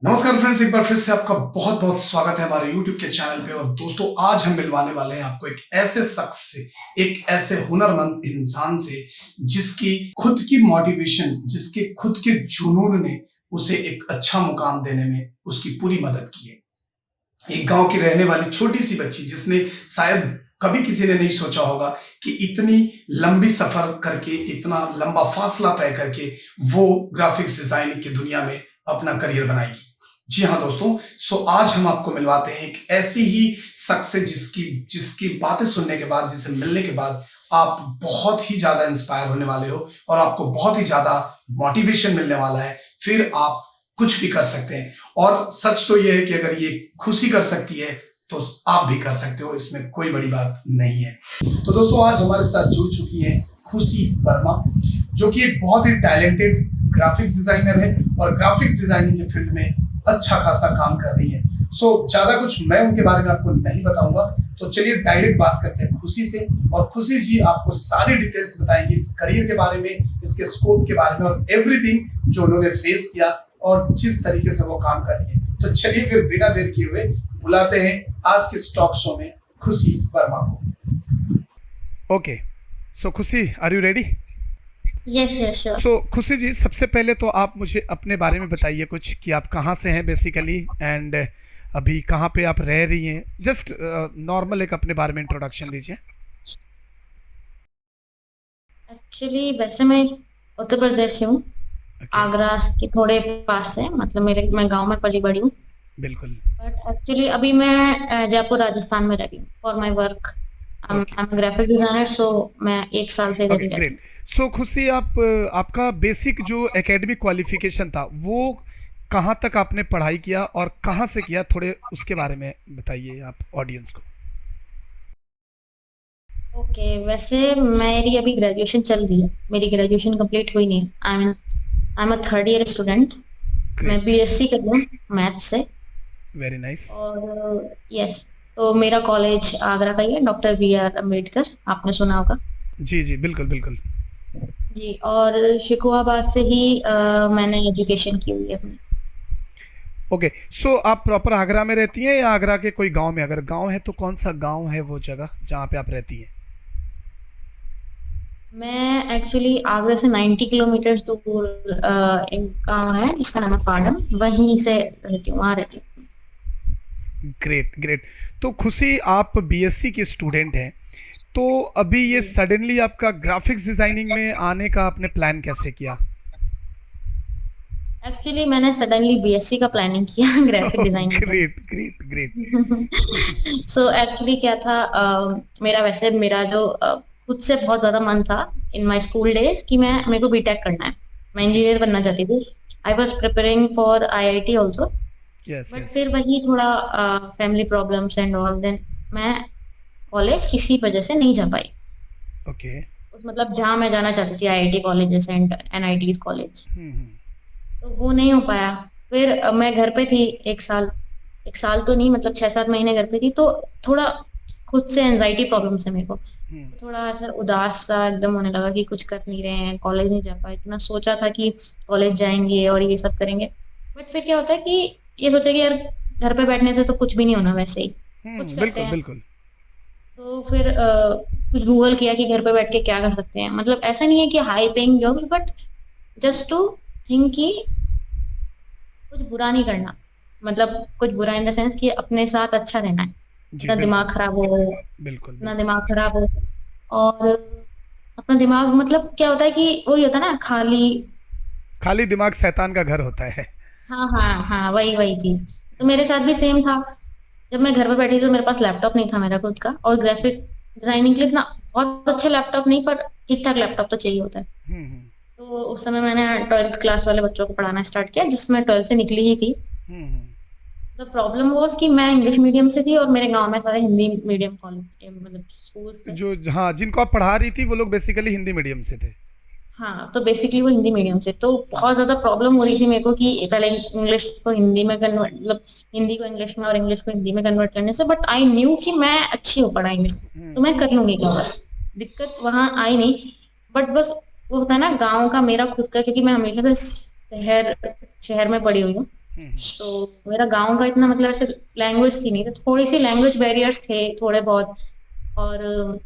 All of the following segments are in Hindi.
नमस्कार फ्रेंड्स, एक बार फिर से आपका बहुत बहुत स्वागत है हमारे YouTube के चैनल पे। और दोस्तों, आज हम मिलवाने वाले हैं आपको एक ऐसे शख्स से, एक ऐसे हुनरमंद इंसान से जिसकी खुद की मोटिवेशन, जिसके खुद के जुनून ने उसे एक अच्छा मुकाम देने में उसकी पूरी मदद की है। एक गांव की रहने वाली छोटी सी बच्ची जिसने शायद कभी किसी ने नहीं सोचा होगा कि इतनी लंबी सफर करके, इतना लंबा फासला तय करके वो ग्राफिक्स डिजाइनिंग की दुनिया में अपना करियर बनाएगी। जी हाँ दोस्तों, सो आज हम आपको मिलवाते हैं एक ऐसी ही शख्स से जिसकी जिसकी बातें सुनने के बाद, जिसे मिलने के बाद आप बहुत ही ज्यादा इंस्पायर होने वाले हो और आपको बहुत ही ज्यादा मोटिवेशन मिलने वाला है। फिर आप कुछ भी कर सकते हैं। और सच तो यह है कि अगर ये खुशी कर सकती है तो आप भी कर सकते हो, इसमें कोई बड़ी बात नहीं है। तो दोस्तों, आज हमारे साथ जुड़ चुकी है खुशी वर्मा, जो कि एक बहुत ही टैलेंटेड ग्राफिक्स डिजाइनर है और ग्राफिक्स डिजाइनिंग के फील्ड में अच्छा खासा काम कर रही है। सो ज्यादा कुछ मैं उनके बारे में आपको नहीं बताऊंगा, तो चलिए डायरेक्ट बात करते हैं खुशी से। और खुशी जी आपको सारी डिटेल्स बताएंगी इस करियर के बारे में, इसके स्कोप के बारे में और एवरीथिंग जो उन्होंने फेस किया और जिस तरीके से वो काम कर रही है। तो चलिए फिर बिना देर किए हुए बुलाते हैं आज के स्टॉक शो में खुशी वर्मा को। Okay, so Khushi, are you ready? Yes yes sure. So Khushi ji, सबसे पहले तो आप मुझे अपने बारे में बताइए कुछ, कि आप कहाँ से हैं बेसिकली, एंड अभी कहाँ पे आप रह रही हैं। जस्ट नॉर्मल एक अपने बारे में इंट्रोडक्शन दीजिए। एक्चुअली वैसे मैं उत्तर प्रदेश से हूँ। ओके, आगरा के थोड़े पास है, मतलब मैं गांव में पली बड़ी हूँ। बिल्कुल। बट एक्चुअली अभी मैं जयपुर राजस्थान में रह रही हूँ for my work. I okay, am graphic designer, so मैं एक साल से इधर ओके, ही रहती ग्रेट। हूँ। सो खुशी, आप आपका बेसिक जो एकेडमिक क्वालिफिकेशन था वो कहाँ तक आपने पढ़ाई किया और कहाँ से किया, थोड़े उसके बारे में बताइए आप ऑडियंस को। ओके, वैसे मेरी अभी ग्रेजुएशन चल रही है, मेरी ग्रेजुएशन कंप्लीट हुई नहीं है। I am a third year student. मैं ग्रेट, बीएससी कर रही हूँ मैथ से। Very nice. और यस, तो मेरा कॉलेज आगरा का ही है, डॉक्टर बी आर अम्बेडकर, आपने सुना होगा। जी जी, बिल्कुल बिल्कुल। जी, और शिकोहाबाद से ही मैंने एजुकेशन की हुई है अपनी। ओके, सो आप प्रॉपर आगरा में रहती हैं या आगरा के कोई गांव में? अगर गांव है तो कौन सा गांव है वो जगह जहाँ पे आप रहती हैं? मैं एक्चुअली आगरा से 90 किलोमीटर दूर एक गांव है जिसका नाम है पाडम, वहीं से रहती हूँ, वहाँ रहती हूँ। Great great. तो खुशी, आप बीएससी की स्टूडेंट हैं, तो अभी ये जी, सडनली आपका ग्राफिक्स डिजाइनिंग में आने का आपने प्लान कैसे किया? एक्चुअली मैंने सडनली बीएससी का प्लानिंग किया ग्राफिक डिजाइनिंग का। Great great great. So actually क्या था, मेरा वैसे मेरा जो खुद से बहुत ज्यादा मन था इन माय स्कूल डेज कि मेरे को बीटेक करना है। मैं जी, इंजीनियर बनना चाहती थी। I was preparing for IIT also. Yes but yes. फिर वही थोड़ा family problems and all, then मैं कॉलेज किसी वजह से नहीं जा पाई। ओके। उस मतलब जहाँ मैं जाना चाहती थी, IIT colleges and NIT college, तो वो नहीं हो पाया। फिर मैं घर पे थी एक साल। एक साल तो नहीं, मतलब 6-7 महीने घर पे थी, तो थोड़ा खुद से एनजाइटी प्रॉब्लम्स है मेरे को। तो थोड़ा ऐसा उदास सा एकदम होने लगा कि कुछ कर नहीं रहे हैं, कॉलेज नहीं जा पाए। इतना सोचा था कि कॉलेज जाएंगे और ये सब करेंगे, बट फिर क्या होता है कि ये सोचा कि यार घर पे बैठने से तो कुछ भी नहीं होना, वैसे ही कुछ करते बिल्कुल हैं। बिल्कुल। तो फिर कुछ गूगल किया कि घर पे बैठ के क्या कर सकते हैं। मतलब ऐसा नहीं है कि high paying jobs, but just to think कि कुछ बुरा नहीं करना। मतलब कुछ बुरा इन द सेंस कि अपने साथ अच्छा रहना है, जी अपना दिमाग बिल्कुल खराब हो, बिल्कुल अपना बिल्कुल। दिमाग खराब हो। और अपना दिमाग, मतलब क्या होता है कि वही होता है ना, खाली। खाली दिमाग शैतान का घर होता है। हाँ हाँ हाँ, वही वही चीज। तो मेरे साथ भी सेम था। जब मैं घर पे बैठी थी तो मेरे पास लैपटॉप नहीं था मेरा खुद का, और ग्राफिक डिजाइनिंग के लिए इतना बहुत अच्छा लैपटॉप नहीं, पर ठीक ठाक लैपटॉप तो चाहिए होता है। तो उस समय मैंने 12th क्लास वाले बच्चों को पढ़ाना स्टार्ट किया, जिसमें 12th से निकली ही थी। द प्रॉब्लम वाज कि मैं इंग्लिश मीडियम से थी और मेरे गांव में सारे हिंदी मीडियम कॉलेज, मतलब स्कूल्स थे। जो, हाँ, जिनको आप पढ़ा रही थी वो लोग बेसिकली हिंदी मीडियम से थे। हाँ, तो बेसिकली वो हिंदी मीडियम से, तो बहुत ज्यादा प्रॉब्लम हो रही थी मेरे को कि पहले इंग्लिश को हिंदी में कन्वर्ट, मतलब हिंदी को इंग्लिश में और इंग्लिश को हिंदी में कन्वर्ट करने से। बट आई न्यू कि मैं अच्छी हूँ पढ़ाई में, तो मैं कर लूंगी कवर। दिक्कत वहां आई नहीं। बट बस वो होता है ना गाँव का, मेरा खुद का, क्योंकि मैं हमेशा से शहर शहर में पढ़ी हुई हूँ। तो मेरा गांव का इतना मतलब ऐसे लैंग्वेज थी नहीं, तो थोड़ी सी लैंग्वेज बैरियर्स थे थोड़े बहुत, और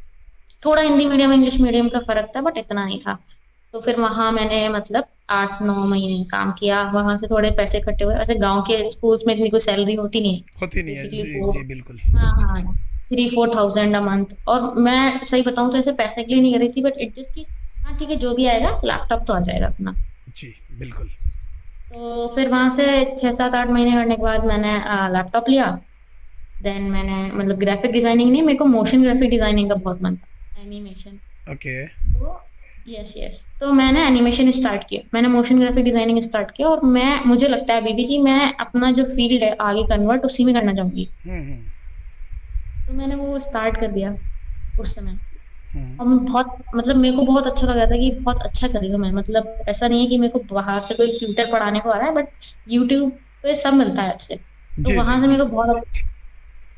थोड़ा हिंदी मीडियम इंग्लिश मीडियम का फर्क था, बट इतना नहीं था। तो फिर वहां मैंने मतलब 8-9 महीने काम किया, वहां से थोड़े पैसे इकट्ठे हुए। ऐसे गांव के स्कूल्स में इतनी कोई सैलरी होती नहीं है, होती नहीं है बेसिकली जी, फोर, जी बिल्कुल। हाँ हाँ, 3-4 थाउजेंड अ मंथ। और मैं सही बताऊं तो ऐसे पैसे के लिए नहीं कर रही थी, बट इट जस्ट की हाँ ठीक है, जो भी आएगा लैपटॉप तो आ जाएगा अपना। जी बिल्कुल। तो फिर वहां से 6-7-8 महीने करने के बाद मैंने लैपटॉप लिया। देन मैंने मतलब ग्राफिक डिजाइनिंग नहीं, मेरे को मोशन ग्राफिक डिजाइनिंग का बहुत मन था, एनिमेशन। ओके। तो यस यस, तो मैंने एनिमेशन स्टार्ट किया, मैंने मोशन ग्राफिक डिजाइनिंग स्टार्ट किया, और मैं मुझे लगता है अभी भी कि मैं अपना जो फील्ड है आगे कन्वर्ट उसी में करना चाहूंगी। तो मैंने वो स्टार्ट कर दिया उस समय। और मैं बहुत मतलब मेरे को बहुत अच्छा लगा था कि बहुत अच्छा कर रही हूँ मैं, मतलब ऐसा नहीं है कि मेरे को बाहर से कोई ट्यूटर पढ़ाने को आ रहा है, बट यूट्यूब पे सब मिलता है अच्छे। तो जी, जी, वहां से मेरे को बिल्कुल। बहुत,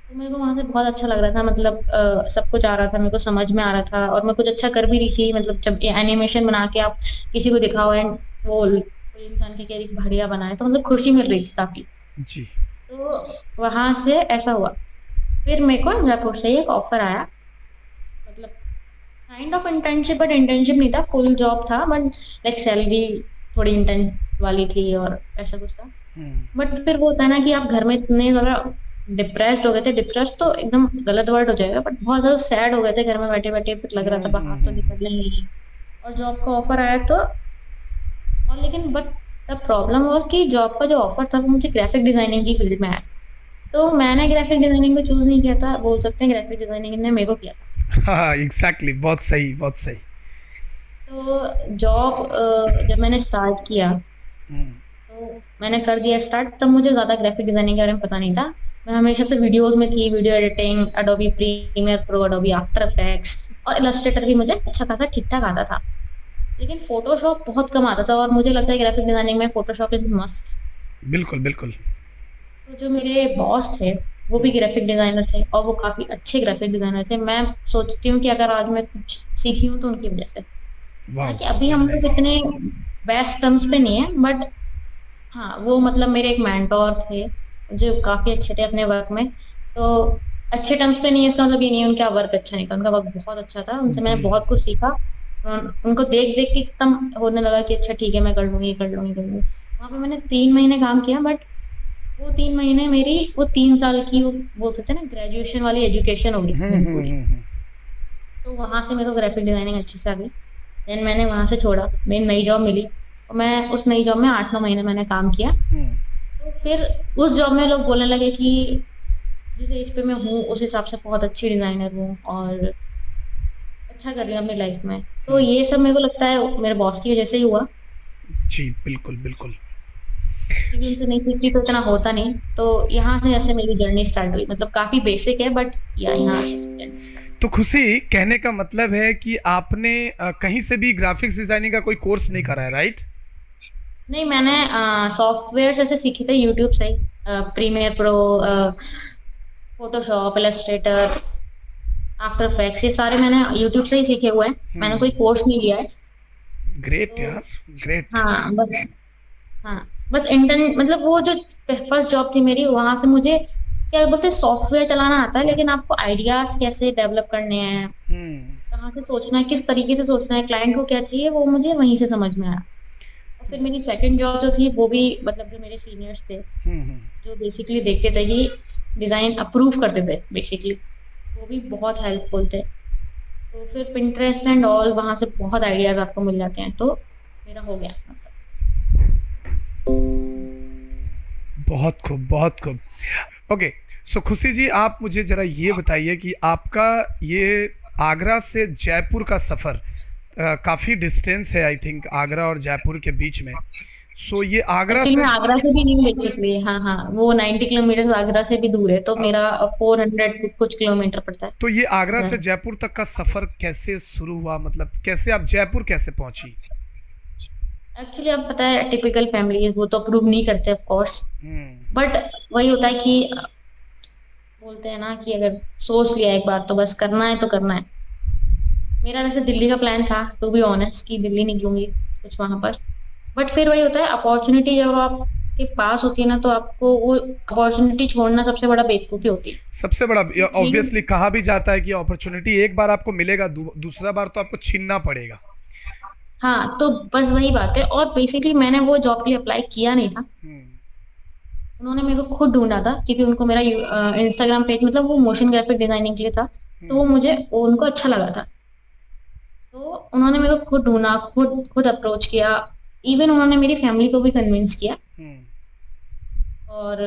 तो मेरे को वहां से बहुत अच्छा लग रहा था, मतलब सब कुछ आ रहा था, मेरे को समझ में आ रहा था, और मैं कुछ अच्छा कर भी रही थी। मतलब जब ये एनिमेशन बना के आप किसी को दिखाओ एंड वो कोई इंसान की कैरी बढ़िया बनाए, तो मतलब खुशी मिल रही थी काफी। जी। तो वहां से ऐसा हुआ, फिर मेरे को जयपुर से एक ऑफर आया, मतलब kind of internship, but internship नहीं था, फुल जॉब था, बट लाइक सैलरी थोड़ी इंटर्न वाली थी और ऐसा कुछ था। बट फिर वो होता है ना कि आप घर में इतने ज्यादा डिप्रेस्ड हो गए थे, डिप्रेस्ड तो एकदम गलत वर्ड हो जाएगा, बट बहुत ज्यादा सैड हो गए थे घर में बैठे बैठे, फिर लग रहा था बाहर तो निकलने नहीं। और जॉब का ऑफर आया तो, और लेकिन बट द प्रॉब्लम वाज कि जॉब का जो ऑफर था वो मुझे ग्राफिक डिजाइनिंग की फील्ड में आया। तो मैंने ग्राफिक डिजाइनिंग को चूज नहीं किया था, बोल सकते हैं ग्राफिक डिजाइनिंग ने मेरे को किया था। हाँ, एग्जैक्टली, बहुत सही, बहुत सही। तो जॉब जब मैंने स्टार्ट किया, तो मैंने कर दिया स्टार्ट, तब मुझे ज्यादा ग्राफिक डिजाइनिंग के बारे में पता नहीं था। मैं हमेशा से वीडियोस में थी, video editing, Adobe Premiere Pro, Adobe After Effects, और इलस्ट्रेटर भी मुझे अच्छा खासा ठीक ठाक आता था। लेकिन फोटोशॉप बहुत कम आता था, और मुझे लगता है ग्राफिक डिजाइनिंग में फोटोशॉप इज मस्ट। बिल्कुल, बिल्कुल। तो जो मेरे बॉस थे वो भी ग्राफिक डिजाइनर थे, और वो काफी अच्छे ग्राफिक डिजाइनर थे। मैं सोचती हूँ कि अगर आज मैं कुछ सीखी हूँ तो उनकी वजह से। वाओ, हालांकि अभी वेरी हम लोग नाइस। इतने बेस्ट टर्म्स पे नहीं है, बट हाँ वो मतलब मेरे एक मेंटोर थे जो काफी अच्छे थे अपने वर्क में। तो अच्छे टर्म्स पे नहीं है इसका मतलब ये नहीं है उनका वर्क अच्छा नहीं था, उनका वर्क बहुत अच्छा था, उनसे मैंने जी, बहुत कुछ सीखा। उनको देख देख के एकदम होने लगा कि अच्छा ठीक है, मैं कर लूंगी कर लूंगी कर लूंगी। वहां पे मैंने 3 महीने काम किया, बट वो 3 महीने मेरी वो 3 साल की वो बोल सकते हैं ना ग्रेजुएशन वाली एजुकेशन हो गई थी मेरी पूरी। तो वहां से मेरे को ग्राफिक डिजाइनिंग अच्छे से आ गई। देन मैंने वहां से छोड़ा, मेरी नई जॉब मिली, और मैं उस नई जॉब में 8-9 महीने मैंने काम किया। तो फिर उस जॉब में लोग बोलने लगे कि जिस एज पे मैं हूँ उस हिसाब से बहुत अच्छी डिजाइनर हूँ और अच्छा कर रही हूँ अपनी लाइफ में। तो ये सब मेरे को लगता है मेरे बॉस की वजह से ही हुआ, जी बिल्कुल, बिल्कुल। क्योंकि उनसे नहीं सीखती तो इतना होता नहीं। तो यहाँ से जैसे मेरी जर्नी स्टार्ट हुई, मतलब काफी बेसिक है, बट या यहाँ से जर्नी स्टार्ट। तो खुशी, कहने का मतलब है कि आपने कहीं से भी ग्राफिक्स डिजाइनिंग का कोई कोर्स नहीं करा है, राइट? नहीं, मैंने सॉफ्टवेयर जैसे सीखे थे यूट्यूब से ही, Premiere Pro, Photoshop, Illustrator, After Effects, ये सारे मैंने यूट्यूब से ही सीखे हुए हैं, मैंने कोई कोर्स नहीं लिया है। ग्रेट तो यार, ग्रेट। हाँ बस, हाँ बस इंटर्न मतलब वो जो फर्स्ट जॉब थी मेरी, वहां से मुझे क्या बोलते हैं सॉफ्टवेयर चलाना आता है, लेकिन आपको आइडियाज कैसे डेवलप करने हैं, कहाँ से सोचना है, किस तरीके से सोचना है, क्लाइंट को क्या चाहिए, वो मुझे वहीं से समझ में आया। और फिर मेरी सेकंड जॉब जो थी वो भी मतलब जो मेरे सीनियर्स थे जो बेसिकली देखते थे कि डिजाइन अप्रूव करते थे बेसिकली, वो भी बहुत हेल्पफुल थे। तो फिर पिंटरेस्ट एंड ऑल वहां से बहुत आइडियाज आपको मिल जाते हैं, तो मेरा हो गया मतलब। बहुत खूब, बहुत खूब। ओके, सो खुशी जी, आप मुझे जरा ये बताइए कि आपका ये आगरा से जयपुर का सफर, काफी डिस्टेंस है आई थिंक आगरा और जयपुर के बीच में। सो ये आगरा एक्चुअली से, मैं आगरा से भी नहीं बेसिकली, हाँ हाँ, वो 90 किलोमीटर आगरा से भी दूर है, तो मेरा 400 कुछ किलोमीटर पड़ता है तो ये आगरा से उधर। जयपुर तक का सफर कैसे शुरू हुआ, मतलब कैसे आप जयपुर कैसे पहुंची? एक्चुअली अब पता है टिपिकल फैमिली वो तो अप्रूव नहीं करते ऑफ कोर्स, बट वही होता है कि बोलते हैं ना कि अगर सोच लिया एक बार तो बस करना है तो करना है। मेरा वैसे दिल्ली का प्लान था टू बी ऑनेस्ट, कि दिल्ली निकलूंगी कुछ वहां पर, बट फिर वही होता है अपॉर्चुनिटी जब आप के पास होती है ना, तो आपको वो अपॉर्चुनिटी छोड़ना सबसे बड़ा बेवकूफ़ी होती है। सबसे बड़ा इसलिए ऑब्वियसली कहा भी जाता है कि अपॉर्चुनिटी एक बार आपको मिलेगा, दूसरा बार तो आपको छीनना पड़ेगा। हाँ, तो बस वही बात है। और बेसिकली मैंने वो जॉब के लिए अप्लाई किया नहीं था, हम्म। उन्होंने मेरे को खुद ढूंढा था, क्योंकि उनको मेरा इंस्टाग्राम पेज, मतलब वो मोशन ग्राफिक डिजाइनिंग के लिए था, तो हम्म। वो उनको अच्छा लगा था। तो उन्होंने मेरे को खुद ढूंढा, खुद खुद अप्रोच किया। इवन उन्होंने मेरी फैमिली को भी कन्विंस किया। हम्म। और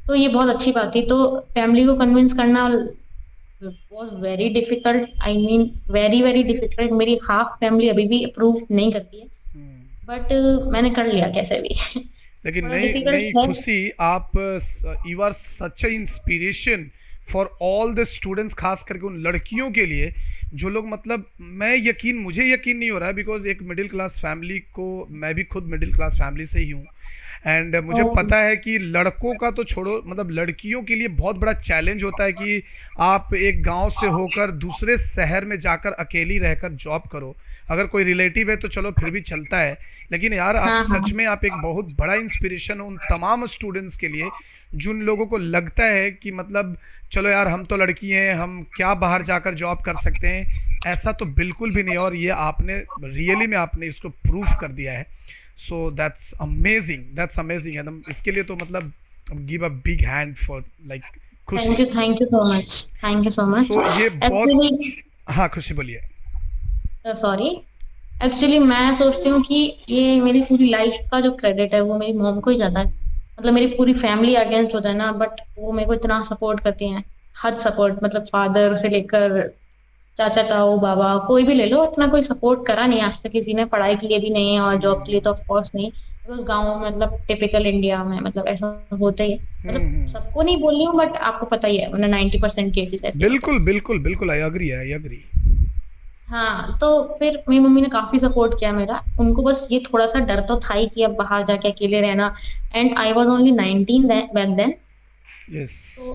तो ये बहुत अच्छी बात थी। तो फैमिली को कन्विंस करना was very difficult, I mean very very difficult. मेरी हाफ फैमिली अभी भी अप्रूव नहीं करती है, हम्म। बट मैंने कर लिया कैसे भी। लेकिन थोड़ा नहीं डिफिकल्ट नहीं है। खुशी, आप you are such a inspiration for all the students, खास करके उन लड़कियों के लिए जो लोग, मतलब मुझे यकीन नहीं हो रहा है, बिकॉज एक मिडिल क्लास फैमिली को, मैं भी खुद मिडिल क्लास फैमिली से ही हूँ, एंड मुझे तो पता है कि लड़कों का तो छोड़ो, मतलब लड़कियों के लिए बहुत बड़ा चैलेंज होता है कि आप एक गांव से होकर दूसरे शहर में जाकर अकेली रहकर जॉब करो। अगर कोई रिलेटिव है तो चलो फिर भी चलता है, लेकिन यार आप हाँ हाँ सच में आप एक बहुत बड़ा इंस्पिरेशन हो उन तमाम स्टूडेंट्स के लिए जिन लोगों को लगता है कि मतलब चलो यार हम तो लड़की हैं, हम क्या बाहर जाकर जॉब कर सकते हैं। ऐसा तो बिल्कुल भी नहीं, और ये आपने रियली में आपने इसको प्रूफ कर दिया है। सो दैट्स अमेजिंग एकदम। इसके लिए तो मतलब give a big hand for like Khushi. Thank you so much, thank you so much. So ये बहुत, एक्चुअली हाँ खुशी बोलिए। सॉरी, एक्चुअली मैं सोचती हूँ कि ये मेरी पूरी लाइफ का जो क्रेडिट है वो मेरी मॉम को ही जाता है। मतलब मेरी पूरी फैमिली अगेंस्ट होता है ना, बट वो मेरे को इतना सपोर्ट करती हैं। हद सपोर्ट, मतलब फादर से लेकर चाचा ताऊ बाबा कोई भी ले लो, इतना कोई सपोर्ट करा नहीं आज तक किसी ने, पढ़ाई के लिए भी नहीं और जॉब के लिए तो ऑफ कोर्स नहीं। बिकॉज गाँव में, मतलब टिपिकल इंडिया में, मतलब ऐसा होता ही है। मतलब हम्म। सबको नहीं बोल रही हूँ, बट आपको पता ही है, मतलब 90% केसेस ऐसे होते हैं। बिल्कुल बिल्कुल बिल्कुल, आई अग्री। हाँ, तो फिर मेरी मम्मी ने काफी सपोर्ट किया मेरा। उनको बस ये थोड़ा सा डर तो था ही कि अब बाहर जाके अकेले रहना। And I was only 19 back then. Yes. तो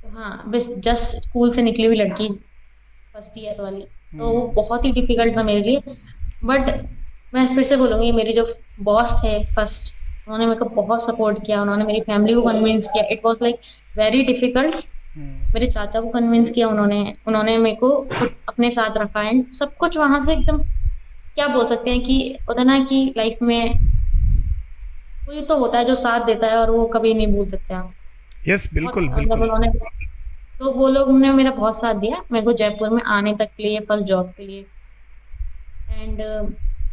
हाँ, बस जस्ट स्कूल से निकली हुई लड़की, फर्स्ट ईयर वाली। तो वो बहुत ही डिफिकल्ट था मेरे लिए। बट मैं फिर से बोलूंगी, मेरे जो बॉस थे फर्स्ट, उन्होंने मेरे को बहुत सपोर्ट किया। उन्होंने मेरी फैमिली को कन्विंस किया। It was like very difficult. मेरे चाचा को कन्विंस किया उन्होंने। उन्होंने मेरे को खुद अपने साथ रखा। एंड सब कुछ वहां से एकदम, क्या बोल सकते हैं कि होता है ना कि लाइफ में कोई तो होता है जो साथ देता है, और वो कभी नहीं भूल सकते आप। यस बहुत बिल्कुल मतलब बिल्कुल। उन्होंने, तो वो लोग ने मेरा बहुत साथ दिया मेरे को जयपुर में आने तक के लिए, फर्स्ट जॉब के लिए। एंड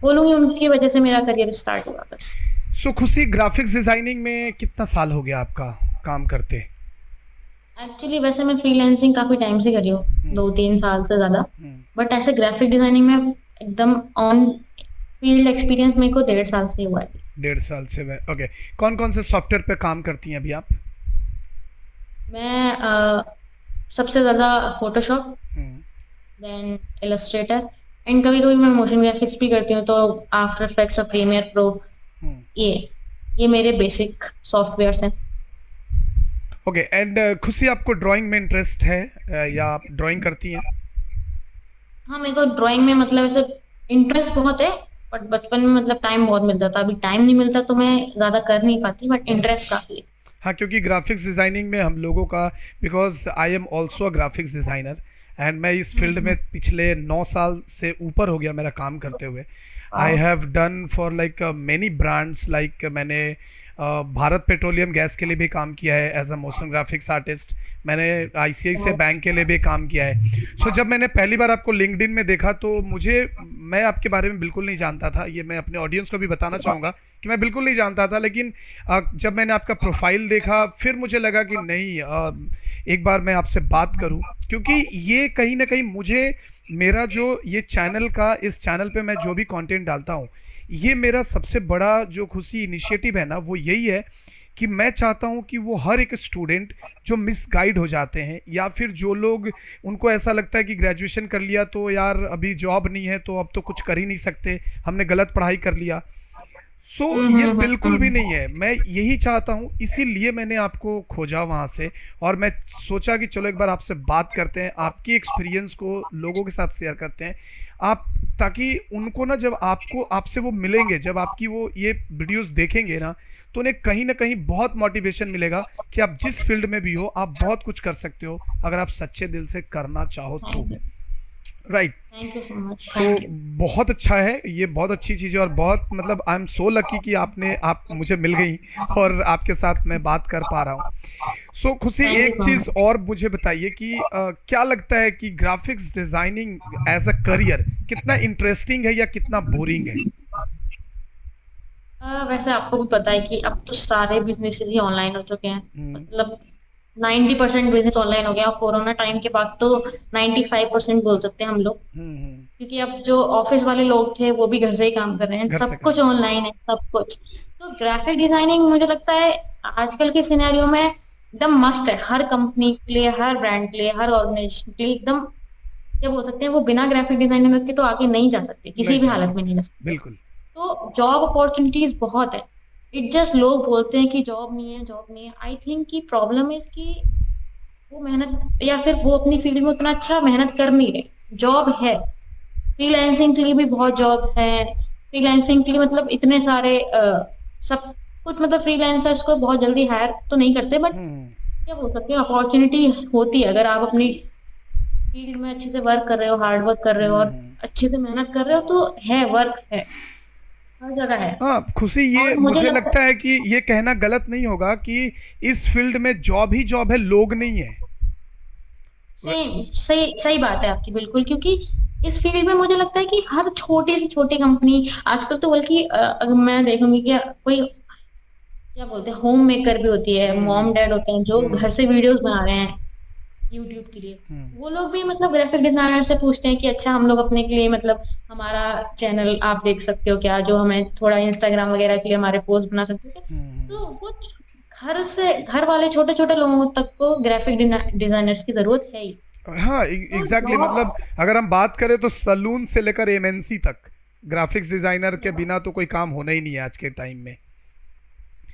बोलूंगी उनकी वजह से मेरा करियर स्टार्ट हुआ बस। सो खुशी, ग्राफिक्स डिजाइनिंग में कितना साल हो गया आपका काम करते? एक्चुअली वैसे मैं फ्रीलांसिंग काफी टाइम से करी हूँ, हम्म। 2-3 साल से ज्यादा। हम्म। बट ऐसे ग्राफिक डिजाइनिंग में एकदम ऑन फील्ड एक्सपीरियंस मेरे को 1.5 साल से ही हुआ है। 1.5 साल से मैं, ओके। कौन कौन से सॉफ्टवेयर पे काम करती हैं अभी आप? मैं सबसे ज्यादा Photoshop, hmm. Then Illustrator, and कभी कभी मैं मोशन ग्राफिक्स भी करती हूँ, तो आफ्टर इफेक्ट्स और प्रीमियर प्रो। हम्म। ये ये मेरे बेसिक सॉफ्टवेयर्स हैं। ओके, एंड खुशी आपको ड्राइंग में इंटरेस्ट है या आप ड्राइंग करती हैं? हाँ, मेरे को ड्राइंग में मतलब ऐसे इंटरेस्ट बहुत है। बट बचपन में मतलब टाइम बहुत मिलता था, अभी टाइम नहीं मिलता तो मैं ज्यादा कर नहीं पाती, बट इंटरेस्ट काफी है। हाँ, क्योंकि ग्राफिक्स डिज़ाइनिंग में हम लोगों का, because I am also a graphics designer, and मैं इस फील्ड में हम्म। पिछले 9 साल से ऊपर हो गया मेरा काम करते हुए। I wow. Have done for like many brands, like मैंने भारत पेट्रोलियम गैस के लिए भी काम किया है as a motion graphics artist. मैंने आईसीआईसीआई बैंक के लिए भी काम किया है। सो जब मैंने पहली बार आपको लिंक्डइन में देखा तो मैं आपके बारे में बिल्कुल नहीं जानता था। ये मैं अपने ऑडियंस को भी बताना चाहूँगा कि मैं बिल्कुल नहीं जानता था, लेकिन जब मैंने आपका प्रोफाइल देखा फिर मुझे लगा कि नहीं, एक बार मैं आपसे बात करूं, क्योंकि ये कहीं ना कहीं मुझे, मेरा जो ये चैनल का, इस चैनल पे मैं जो भी कंटेंट डालता हूं, ये मेरा सबसे बड़ा जो खुशी इनिशिएटिव है ना, वो यही है कि मैं चाहता हूं कि वो हर एक स्टूडेंट जो मिसगाइड हो जाते हैं, या फिर जो लोग, उनको ऐसा लगता है कि ग्रेजुएशन कर लिया तो यार अभी जॉब नहीं है तो अब तो कुछ कर ही नहीं सकते, हमने गलत पढ़ाई कर लिया। सो ये बिल्कुल भी नहीं है। मैं यही चाहता हूँ, इसीलिए मैंने आपको खोजा वहाँ से, और मैं सोचा कि चलो एक बार आपसे बात करते हैं, आपकी एक्सपीरियंस को लोगों के साथ शेयर करते हैं आप, ताकि उनको ना, जब आपको आपसे वो मिलेंगे, जब आपकी वो ये वीडियोस देखेंगे ना, तो उन्हें कहीं ना कहीं बहुत मोटिवेशन मिलेगा कि आप जिस फील्ड में भी हो आप बहुत कुछ कर सकते हो अगर आप सच्चे दिल से करना चाहो तो। Right. Thank you so much, so thank you. बहुत अच्छा है, ये बहुत अच्छी चीज़ है, और बहुत मतलब आई एम सो लकी कि आप मुझे मिल गई और आपके साथ मैं बात कर पा रहा हूँ। सो खुशी, थैंक यू एक सो चीज़ मच। और मुझे बताइए कि क्या लगता है कि graphics designing as a career कितना इंटरेस्टिंग है या कितना बोरिंग है? वैसे आपको भी पता है कि अब तो सारे बिजनेसेस ही ऑनलाइन हो चुके हैं। हम्म। मतलब 90% बिजनेस ऑनलाइन हो गया, और कोरोना टाइम के बाद तो 95% बोल सकते हैं हम लोग। हम्म। क्योंकि अब जो ऑफिस वाले लोग थे वो भी घर से ही काम कर रहे हैं, घर से सब काम। कुछ ऑनलाइन है, सब कुछ। तो ग्राफिक डिजाइनिंग मुझे लगता है आजकल के सिनेरियो में एकदम मस्ट है, हर कंपनी के लिए, हर ब्रांड के लिए, हर ऑर्गेनाइजेशन के लिए एकदम। क्या बोल सकते हैं, वो बिना ग्राफिक डिजाइनिंग के तो आगे नहीं जा सकते, नहीं किसी भी जा हालत में सकते। नहीं जा सकते। बिल्कुल। तो जॉब अपॉर्चुनिटीज बहुत है। इट जस्ट लोग बोलते हैं कि जॉब नहीं है, जॉब नहीं है। आई थिंक की प्रॉब्लम इज कि वो मेहनत, या फिर वो अपनी फील्ड में उतना अच्छा मेहनत कर नहीं रहे। जॉब है, फ्रीलांसिंग के लिए भी बहुत जॉब है। फ्रीलांसिंग के लिए मतलब इतने सारे सब कुछ, मतलब फ्रीलांसर्स को बहुत जल्दी हायर तो नहीं करते, बट हम्म। क्या बोल सकते हैं, अपॉर्चुनिटी होती है अगर आप अपनी फील्ड में अच्छे से वर्क कर रहे हो, हार्ड वर्क कर रहे हो और हम्म। अच्छे से मेहनत कर रहे हो, तो है, वर्क है, हर जगह है। हाँ खुशी, ये और मुझे मुझे लगता लगता है कि ये कहना गलत नहीं होगा कि इस फील्ड में जॉब ही जॉब है, लोग नहीं है। सेम, सही सही बात है आपकी, बिल्कुल। क्योंकि इस फील्ड में मुझे लगता है कि हर छोटी से छोटी कंपनी आजकल तो, बल्कि अगर मैं देखूंगी कि कोई, क्या बोलते हैं, होम मेकर भी होती है, मॉम हम्म। डैड होते हैं जो घर हम्म। से वीडियोस बना रहे हैं यूट्यूब के लिए। हम्म। वो लोग भी मतलब ग्राफिक डिजाइनर से पूछते हैं कि अच्छा, हम लोग अपने के लिए, मतलब हमारा चैनल आप देख सकते हो क्या, जो हमें थोड़ा इंस्टाग्राम वगैरह के लिए हमारे पोस्ट बना सकते हो क्या? हम्म। तो कुछ घर से, घर वाले छोटे छोटे लोगों तक को ग्राफिक डिजाइनर्स की जरूरत है ही। हाँ तो एग्जैक्टली, मतलब जॉब, अगर हम बात करें तो सलून से लेकर एमएनसी तक ग्राफिक्स डिजाइनर के बिना तो कोई काम होना ही नहीं है आज के टाइम में।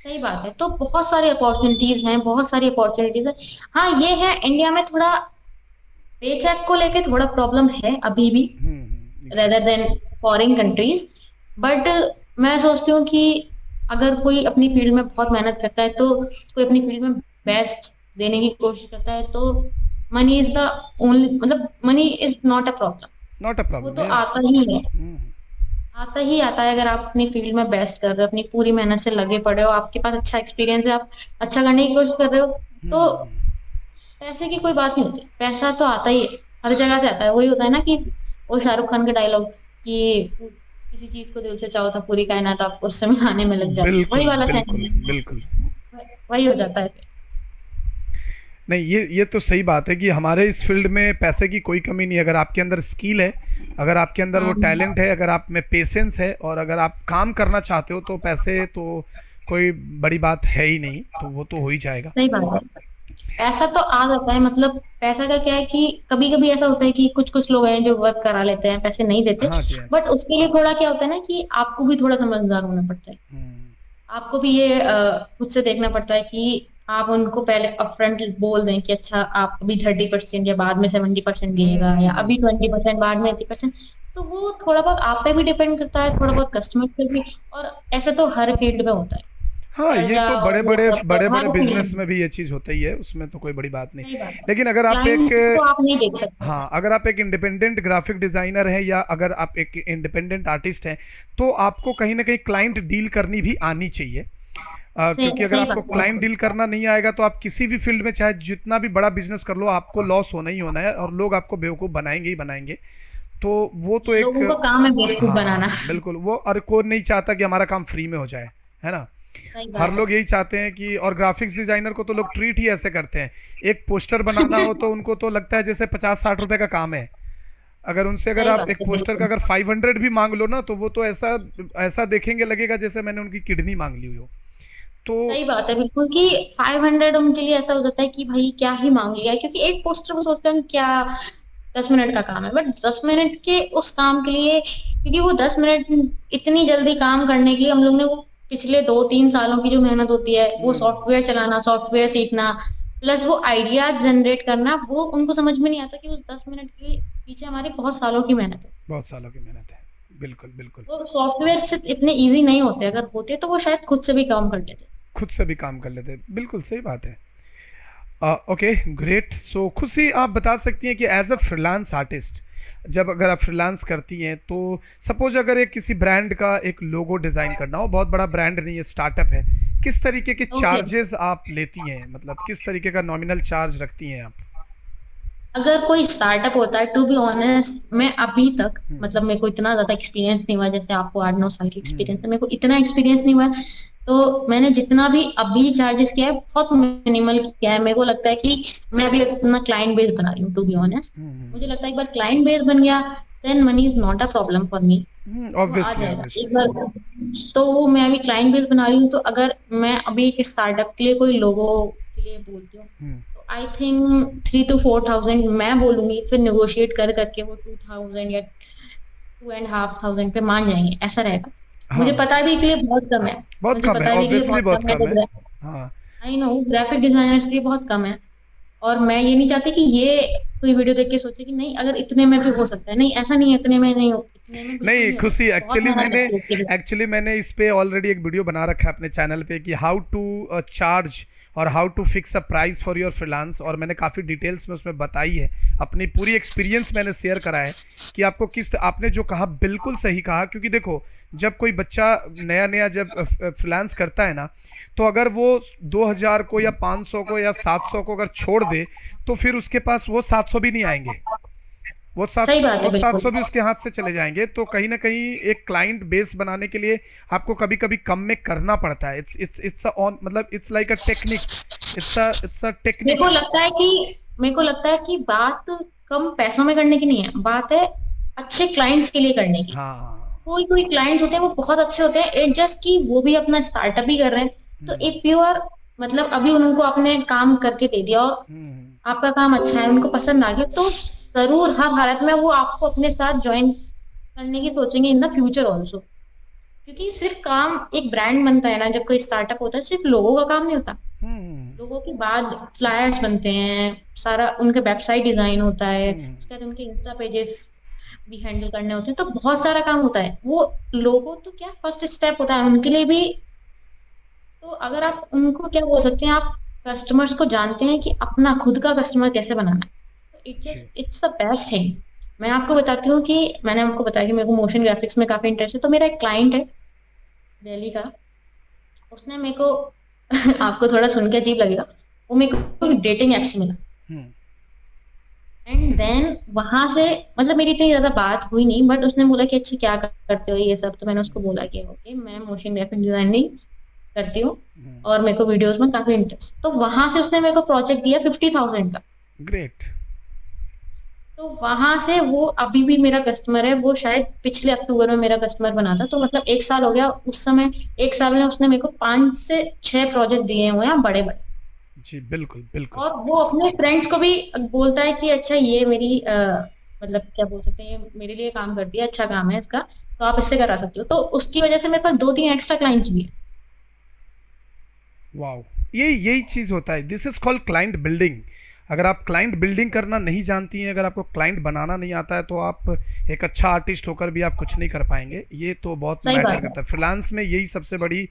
सही बात है। तो बहुत सारी अपॉर्चुनिटीज हैं, बहुत सारी अपॉर्चुनिटीज है। हाँ ये है, इंडिया में थोड़ा पेचेक को लेके थोड़ा प्रॉब्लम है अभी भी, rather exactly. Then foreign countries. But मैं सोचती हूँ कि अगर कोई अपनी फील्ड में बहुत मेहनत करता है, तो कोई अपनी फील्ड में बेस्ट देने की कोशिश करता है, तो मनी इज द ओनली, मतलब money is not a problem. Not a वो प्रॉब्लम तो है। आता ही है, आता ही आता है। अगर आप अपनी फील्ड में बेस्ट कर रहे हो, अपनी पूरी मेहनत से लगे पड़े हो, आपके पास अच्छा एक्सपीरियंस है, आप अच्छा करने की कोशिश कर रहे हो, तो पैसे की कोई बात नहीं होती, पैसा तो आता ही है, हर जगह से आता है। वही होता है ना कि वो शाहरुख खान का डायलॉग कि किसी चीज को दिल से चाहो तो पूरी कायनात आपको उससे मिलाने में लग जाती है, वही बिल्कुल वाला बिल्कुल सेंस, बिल्कुल। वही हो जाता है। नहीं, ये तो सही बात है कि हमारे इस फील्ड में पैसे की कोई कमी नहीं है। अगर आपके अंदर स्किल है, अगर आपके अंदर वो हम्म, टैलेंट है, अगर आप में पेशेंस है, और अगर आप काम करना चाहते हो, तो पैसे तो कोई बड़ी बात है ही नहीं, तो वो तो हो ही जाएगा। सही बात है। पैसा तो आ जाता है, मतलब पैसा का क्या है कि कभी कभी ऐसा होता है कि कुछ कुछ लोग हैं जो वर्क करा लेते हैं, पैसे नहीं देते। हाँ जी, हाँ जी। बट उसके लिए थोड़ा क्या होता है ना कि आपको भी थोड़ा समझदार होना पड़ता है। हम्म। आपको भी ये खुद से देखना पड़ता है कि आप उनको पहले अपफ्रंट बोल दें कि अच्छा, आप अभी 30% या बाद में 70% दिएगा, या अभी 20% बाद में 80%। तो वो थोड़ा बहुत आप पे भी डिपेंड करता है, थोड़ा बहुत कस्टमर पे भी। और ऐसा तो हर फील्ड में होता है, हाँ, ये कर्जा तो और बड़े वो बड़े सब तो बड़े बड़े हर फील्ड बिजनेस में। में भी ये चीज़ होता ही है, उसमें तो कोई बड़ी बात नहीं। सही बात है। लेकिन अगर आप एक, क्लाइंट को आप नहीं देख सकते। हाँ अगर आप एक इंडिपेंडेंट ग्राफिक डिजाइनर हैं, या अगर आप एक इंडिपेंडेंट आर्टिस्ट हैं, तो आपको कहीं ना कहीं क्लाइंट डील करनी भी आनी चाहिए। क्योंकि सही अगर सही आपको बात है, क्लाइंट बिल्कुल। डील करना नहीं आएगा, तो आप किसी भी फील्ड में चाहे जितना भी बड़ा बिजनेस कर लो, आपको लॉस होना ही होना है, और लोग आपको बेवकूफ़ बनाएंगे ही बनाएंगे। तो वो तो एक, लोगों का काम है बेवकूफ बनाना। हाँ बिल्कुल, वो और कोई नहीं चाहता कि हमारा काम फ्री में हो जाए, है ना। सही हर बात है। लोग यही चाहते हैं कि, और ग्राफिक्स डिजाइनर को तो लोग ट्रीट ही ऐसे करते हैं, एक पोस्टर बनाना हो तो उनको तो लगता है जैसे 50-60 रुपए का काम है। अगर उनसे, अगर सही आप बात एक है, पोस्टर का बिल्कुल। अगर 500 भी मांग लो ना, तो वो तो ऐसा ऐसा देखेंगे, लगेगा जैसे मैंने उनकी किडनी मांग ली हो। तो सही बात है, बिल्कुल। कि 500 उनके लिए ऐसा हो जाता है कि भाई क्या ही मांग लिया है, क्योंकि एक पोस्टर को सोचते हैं क्या 10 मिनट का काम है, बट 10 मिनट के उस काम के लिए, क्योंकि वो 10 मिनट इतनी जल्दी काम करने के लिए हम लोग ने वो पिछले 2-3 सालों की जो मेहनत होती है, वो सॉफ्टवेयर चलाना, सॉफ्टवेयर सीखना, प्लस वो आइडियाज जनरेट करना, वो उनको समझ में नहीं आता कि उस 10 मिनट के पीछे हमारी बहुत सालों की मेहनत है। बहुत सालों की मेहनत है, बिल्कुल बिल्कुल। वो सॉफ्टवेयर सिर्फ इतने इजी नहीं होते, अगर होते तो वो शायद खुद से भी काम कर लेते। खुद से भी काम कर लेते, बिल्कुल सही बात है। Okay great. सो खुशी, आप बता सकती हैं कि एज अ फ्रीलांस आर्टिस्ट, जब अगर आप फ्रीलांस करती हैं तो सपोज अगर एक किसी ब्रांड का एक लोगो डिज़ाइन करना हो, बहुत बड़ा ब्रांड नहीं है, स्टार्टअप है, किस तरीके के ओके, चार्जेस आप लेती हैं, मतलब किस तरीके का नॉमिनल चार्ज रखती हैं आप? अगर कोई स्टार्टअप होता है, टू बी ऑनेस्ट, मैं अभी तक, मतलब मेरे को इतना ज्यादा एक्सपीरियंस नहीं हुआ, जैसे आपको 8-9 साल की एक्सपीरियंस है, मेरे को इतना एक्सपीरियंस नहीं हुआ, तो मैंने जितना भी अभी चार्जेस किया है बहुत मिनिमल किया है। मेरे को लगता है कि मैं अभी अपना क्लाइंट बेस बना रही हूँ, टू बी ऑनेस्ट। मुझे लगता है एक बार क्लाइंट बेस बन गया, then money is not a problem for me, वो आ ऑब्वियसली जाएगा ऑब्वियसली। एक बार। तो वो मैं अभी क्लाइंट बेस बना रही हूँ, तो अगर मैं अभी एक स्टार्टअप के लिए कोई लोगो के लिए बोलती हूँ, तो आई थिंक 3 to 4 थाउजेंड मैं बोलूंगी, फिर नेगोशिएट कर करके वो 2,000 या 2,500 पे मान जाएंगे, ऐसा रहेगा। मुझे हाँ, पता भी है कि ये बहुत कम है, बहुत मुझे कम है, पता भी है कि ये ऑब्वियसली बहुत बहुत कम है, कम है। तो हाँ, आई नो ग्राफिक डिजाइनर्स के लिए बहुत कम है। और मैं ये नहीं चाहती कि ये कोई वीडियो देख के सोचे कि नहीं अगर इतने में भी हो सकता है, नहीं ऐसा नहीं है, इतने में नहीं हो, इतने में बिल्कुल नहीं नहीं होगा, खुशी, बहुत मेहनत लगती है उसके लिए। एक्चुअली मैंने इस पे ऑलरेडी एक वीडियो बना रखा है अपने चैनल पे कि हाउ टू चार्ज और how to fix a price for your freelance, और मैंने काफ़ी डिटेल्स में उसमें बताई है, अपनी पूरी एक्सपीरियंस मैंने शेयर करा है कि आपको किस, आपने जो कहा बिल्कुल सही कहा, क्योंकि देखो जब कोई बच्चा नया नया जब फ्रीलांस करता है ना, तो अगर वो 2,000 को या 500 को या 700 को अगर छोड़ दे, तो फिर उसके पास वो 700 भी नहीं आएंगे, वो सही बात है, वो सात बिल्कुल। सौ भी उसके हाथ से चले जाएंगे। तो कहीं ना कहीं एक क्लाइंट बेस बनाने के लिए आपको कभी कभी कम में करना पड़ता है। इट्स ऑन, मतलब it's like a technique, it's a मेरे टेक्निक। को लगता है कि मेरे को लगता है कि बात कम पैसों में करने की नहीं है, बात है अच्छे क्लाइंट्स के लिए करने की। हाँ। कोई कोई क्लाइंट्स होते हैं वो बहुत अच्छे होते हैं, इट जस्ट कि वो भी अपना स्टार्टअप ही कर रहे हैं, तो इफ यू आर, मतलब अभी उनको आपने काम करके दे दिया और आपका काम अच्छा है, उनको पसंद आ गया, तो जरूर हर हालत में वो आपको अपने साथ ज्वाइन करने की सोचेंगे इन द फ्यूचर ऑल्सो। क्योंकि सिर्फ काम एक ब्रांड बनता है ना, जब कोई स्टार्टअप होता है, सिर्फ लोगों का काम नहीं होता, लोगों के बाद फ्लायर्स बनते हैं, सारा उनका वेबसाइट डिजाइन होता है, उसके बाद उनके इंस्टा पेजेस भी हैंडल करने होते हैं, तो बहुत सारा काम होता है। वो लोगों तो क्या फर्स्ट स्टेप होता है उनके लिए भी। तो अगर आप उनको क्या बोल सकते हैं, आप कस्टमर्स को जानते हैं कि अपना खुद का कस्टमर कैसे बनाना है, तो इट्स द बेस्ट थिंग। मैं आपको बताती हूँ कि मैंने आपको बताया कि मेरे को मोशन ग्राफिक्स में काफी इंटरेस्ट है, तो मेरा एक क्लाइंट है दिल्ली का, उसने मेरे को आपको थोड़ा सुन के अजीब लगेगा, वो मेरे को डेटिंग ऐप से मिला, एंड देन वहां से, मतलब मेरी इतनी ज्यादा बात हुई नहीं, बट उसने बोला कि अच्छा क्या करते हो ये सब, तो मैंने उसको बोला कि ओके मैं मोशन ग्राफिक डिजाइनिंग करती हूँ और मेरे को वीडियोस में काफी इंटरेस्ट, तो वहां से उसने मेरे को प्रोजेक्ट दिया 50,000 का। ग्रेट। तो वहां से वो अभी भी मेरा कस्टमर है, वो शायद पिछले अक्टूबर में मेरा कस्टमर बना था, तो मतलब 1 साल हो गया उस समय। 1 साल में उसने मेरे को 5 से 6 प्रोजेक्ट दिए हुए हैं बड़े बड़े, जी बिल्कुल बिल्कुल। और वो अपने फ्रेंड्स को भी बोलता है कि अच्छा ये मेरी मतलब क्या बोल सकते हैं, ये मेरे लिए काम करती है, अच्छा काम है इसका, तो आप इससे करा सकते हो, तो उसकी वजह से मेरे पास 2-3 एक्स्ट्रा क्लाइंट्स भी है। वाओ, यही चीज़ होता है, this is called client building. अगर आप क्लाइंट बिल्डिंग करना नहीं जानती हैं, अगर आपको क्लाइंट बनाना नहीं आता है, तो आप एक अच्छा आर्टिस्ट होकर भी आप कुछ नहीं कर पाएंगे। ये तो बहुत सही मैटर बात है। करता है फ्रीलांस में, यही सबसे बड़ी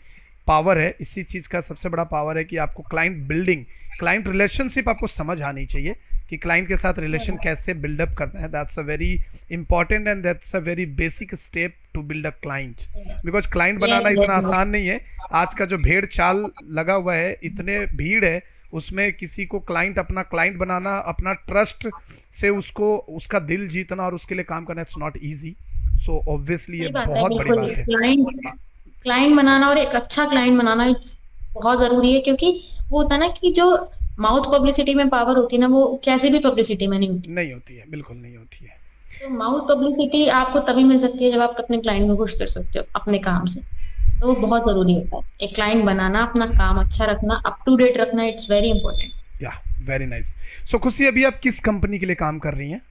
पावर है, इसी चीज़ का सबसे बड़ा पावर है कि आपको क्लाइंट बिल्डिंग, क्लाइंट रिलेशनशिप आपको समझ आनी चाहिए कि क्लाइंट के साथ रिलेशन कैसे बिल्डअप करना है। That's a very important and that's a very basic step to build a client, because client बनाना इतना आसान नहीं है। आज का जो भेड़ चाल लगा हुआ है, इतने भीड़ है, उसमें किसी को क्लाइंट, अपना क्लाइंट बनाना, अपना ट्रस्ट से उसको, उसका दिल जीतना और उसके लिए काम करना, it's not easy. So obviously ये सही बात है, बहुत बड़ी बिल्कुल। बात है। क्लाइंट क्लाइंट बनाना और एक अच्छा क्लाइंट बनाना बहुत जरूरी है, क्योंकि वो होता है ना कि जो माउथ पब्लिसिटी में पावर होती है ना, वो कैसे भी पब्लिसिटी में नहीं होती। नहीं होती है, बिल्कुल नहीं होती है। तो माउथ पब्लिसिटी आपको तभी मिल सकती है जब आप अपने क्लाइंट को खुश कर सकते हो अपने काम से, तो वो बहुत जरूरी होता है। एक क्लाइंट बनाना, अपना काम अच्छा रखना, अप टू डेट रखना, इट्स वेरी इंपॉर्टेंट। या वेरी नाइस। सो खुशी, अभी आप किस कंपनी के लिए काम कर रही हैं?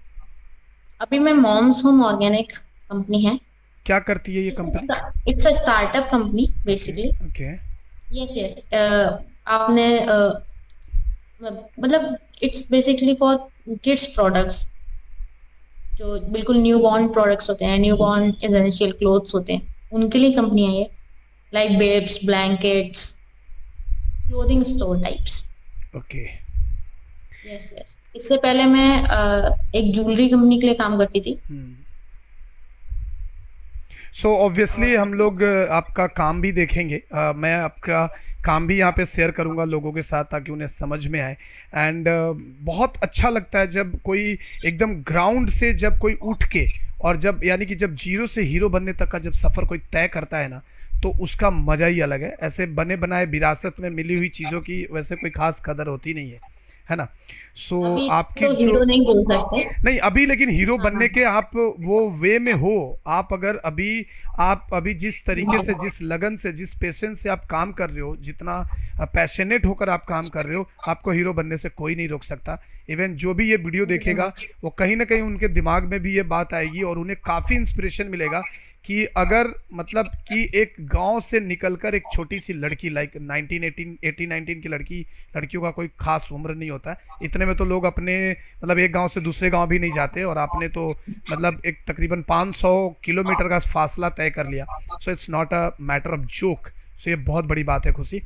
अभी मैं मॉम्स होम ऑर्गेनिक कंपनी है। क्या करती है ये company? It's a startup company okay basically. Okay. Yes yes. आपने मतलब it's basically for kids products, जो बिल्कुल न्यू बॉर्न प्रोडक्ट्स होते हैं, न्यू बॉर्न एसेंशियल क्लोथ्स होते हैं, उनके लिए कंपनी है ये। Like babes, blankets, clothing store types. Okay. Yes yes. इससे पहले मैं एक ज्वेलरी कंपनी के लिए काम करती थी। सो ऑब्वियसली और हम लोग आपका काम भी देखेंगे। मैं आपका काम भी यहाँ पे शेयर करूँगा लोगों के साथ ताकि उन्हें समझ में आए। एंड बहुत अच्छा लगता है जब कोई एकदम ग्राउंड से जब कोई उठ के, और जब यानी कि जब जीरो से हीरो बनने तक का जब सफ़र कोई तय करता है ना, तो उसका मज़ा ही अलग है। ऐसे बने बनाए विरासत में मिली हुई चीज़ों की वैसे कोई खास कदर होती नहीं है ना। सो अभी आपकी तो जो, हीरो नहीं बोल सकते। नहीं अभी लेकिन हीरो हाँ बनने हाँ। के आप वो वे में हो। आप अगर अभी, आप अभी जिस तरीके से, जिस लगन से, जिस पेशेंस से आप काम कर रहे हो, जितना पैशनेट होकर आप काम कर रहे हो, आपको हीरो बनने से कोई नहीं रोक सकता। इवन जो भी ये वीडियो थैंक यू सो देखेगा मच। वो कहीं ना कहीं उनके दिमाग में भी ये बात आएगी और उन्हें काफ़ी इंस्पिरेशन मिलेगा कि अगर मतलब कि एक गांव से निकलकर एक छोटी सी लड़की, लाइक 19 की लड़की, लड़कियों का कोई खास उम्र नहीं होता है, इतने में तो लोग अपने मतलब एक गांव से दूसरे गांव भी नहीं जाते, और आपने तो मतलब एक तकरीबन 500 किलोमीटर का फासला तय कर लिया। So it's not a matter of joke. So ये बहुत बड़ी बात है खुशी।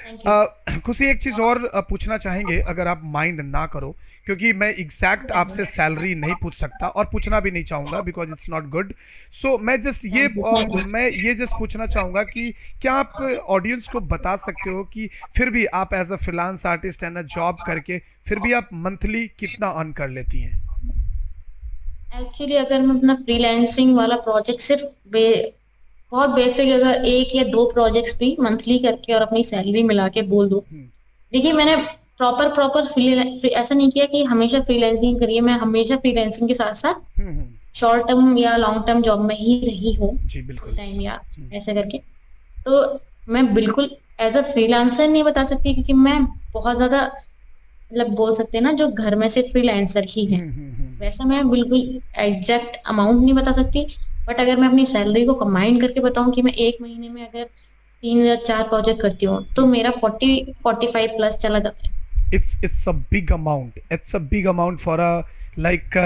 Thank you. खुशी एक चीज़ और पूछना चाहेंगे अगर आप माइंड ना करो, क्योंकि मैं एग्जैक्ट आपसे सैलरी नहीं पूछ सकता और पूछना भी नहीं चाहूँगा बिकॉज इट्स नॉट गुड। सो मैं जस्ट ये थैंक यू। Thank you. मैं ये जस्ट पूछना चाहूँगा कि क्या आप ऑडियंस को बता सकते हो कि फिर भी आप as a freelance artist and a job करके फिर भी आप मंथली कितना अर्न कर लेती हैं? एक्चुअली अगर मैं अपना फ्रीलांसिंग वाला प्रोजेक्ट सिर्फ बहुत बेसिक, अगर एक या दो प्रोजेक्ट्स भी मंथली करके और अपनी सैलरी मिला के बोल दूं। हम्म देखिए, मैंने प्रॉपर प्रॉपर ऐसा नहीं किया कि हमेशा फ्रीलांसिंग करिए। मैं हमेशा फ्रीलांसिंग के साथ साथ हम्म। शॉर्ट टर्म या लॉन्ग टर्म जॉब में ही रही हूँ, जी फुल बिल्कुल। टाइम या हम्म ऐसे करके। तो मैं बिल्कुल एज अ फ्रीलांसर नहीं बता सकती, क्योंकि मैं बहुत ज्यादा, मतलब बोल सकते हैं ना, जो घर में से फ्रीलांसर ही है, वैसा मैं बिल्कुल एग्जैक्ट अमाउंट नहीं बता सकती। बट अगर मैं अपनी सैलरी को कंबाइन करके बताऊं कि मैं एक महीने में अगर 3 या 4 प्रोजेक्ट करती हूँ, तो मेरा 40-45 प्लस चला जाता है। it's a big amount. It's a big amount for a, like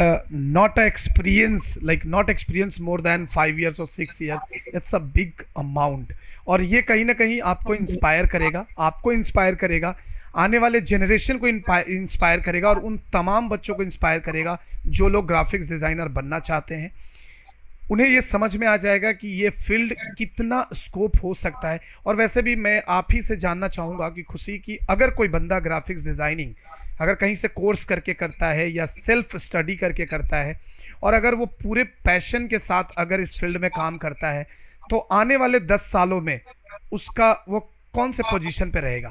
not a experience, like not experience more than 5 years or 6 years. It's a big amount. और ये कहीं ना कहीं आपको थैंक यू। इंस्पायर करेगा, आपको इंस्पायर करेगा, आने वाले जनरेशन को इंस्पायर करेगा, और उन तमाम बच्चों को इंस्पायर करेगा जो लोग ग्राफिक्स डिज़ाइनर बनना चाहते हैं। उन्हें ये समझ में आ जाएगा कि ये फील्ड कितना स्कोप हो सकता है। और वैसे भी मैं आप ही से जानना चाहूँगा कि खुशी की, अगर कोई बंदा ग्राफिक्स डिज़ाइनिंग अगर कहीं से कोर्स करके करता है या सेल्फ स्टडी करके करता है, और अगर वो पूरे पैशन के साथ अगर इस फील्ड में काम करता है, तो आने वाले 10 सालों में उसका वो कौन से पोजीशन पे रहेगा?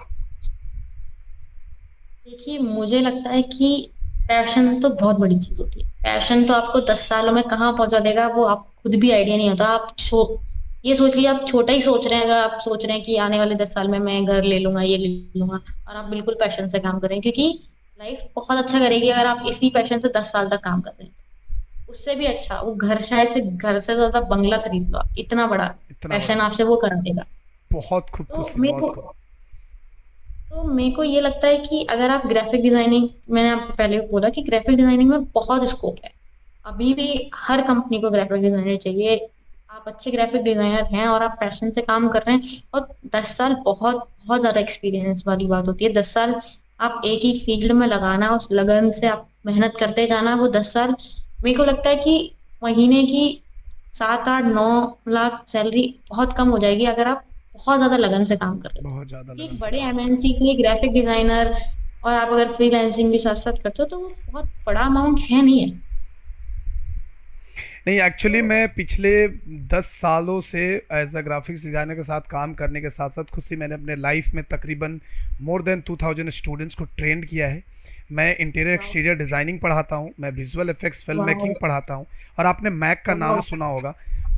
देखिए, मुझे लगता है कि पैशन तो बहुत बड़ी चीज होती है। पैशन तो आपको 10 सालों में कहाँ पहुंचा देगा, वो आप खुद भी आइडिया नहीं होता। ये सोच लिया, आप छोटा ही सोच रहे हैं। अगर आप सोच रहे हैं कि आने वाले 10 साल में मैं घर ले लूंगा, ये ले लूंगा, और आप बिल्कुल पैशन से काम कर रहे हैं, क्योंकि लाइफ बहुत अच्छा करेगी अगर आप इसी पैशन से 10 साल तक काम कर रहे हैं। उससे भी अच्छा वो घर, शायद से घर से ज्यादा बंगला खरीद लो आप, इतना बड़ा इतना बड़ा। पैशन आपसे वो करा देगा। बहुत खूब तो खुशी, मेरे बहुत को खूब। तो मेरे को ये लगता है कि अगर आप ग्राफिक डिजाइनिंग, मैंने आपको पहले भी बोला कि ग्राफिक डिजाइनिंग में बहुत स्कोप है। अभी भी हर कंपनी को ग्राफिक डिजाइनर चाहिए। आप अच्छे ग्राफिक डिजाइनर हैं और आप पैशन से काम कर रहे हैं, और 10 साल बहुत बहुत ज्यादा एक्सपीरियंस वाली बात होती है। 10 साल आप एक ही फील्ड में लगाना, उस लगन से आप मेहनत करते जाना, वो 10 साल, मेरे को लगता है कि महीने की 7-8-9 लाख सैलरी बहुत कम हो जाएगी अगर आप बहुत ज्यादा लगन से काम कर रहे हो। बहुत ज़्यादा कि लगन एक से बड़े काम। एमएनसी के लिए ग्राफिक डिजाइनर, और आप अगर फ्रीलांसिंग भी साथ साथ करते हो, तो वो बहुत बड़ा अमाउंट है नहीं है। नहीं एक्चुअली तो मैं पिछले 10 सालों से एज अ ग्राफिक्स डिज़ाइनर के साथ काम करने के साथ साथ खुद से मैंने अपने लाइफ में तकरीबन मोर देन 2000 स्टूडेंट्स को ट्रेंड किया है। मैं इंटीरियर वाह। एक्सटीरियर डिज़ाइनिंग पढ़ाता हूँ, मैं विजुअल इफेक्ट्स फिल्म वाह। मेकिंग पढ़ाता हूँ, और आपने मैक का नाम वाह। सुना होगा।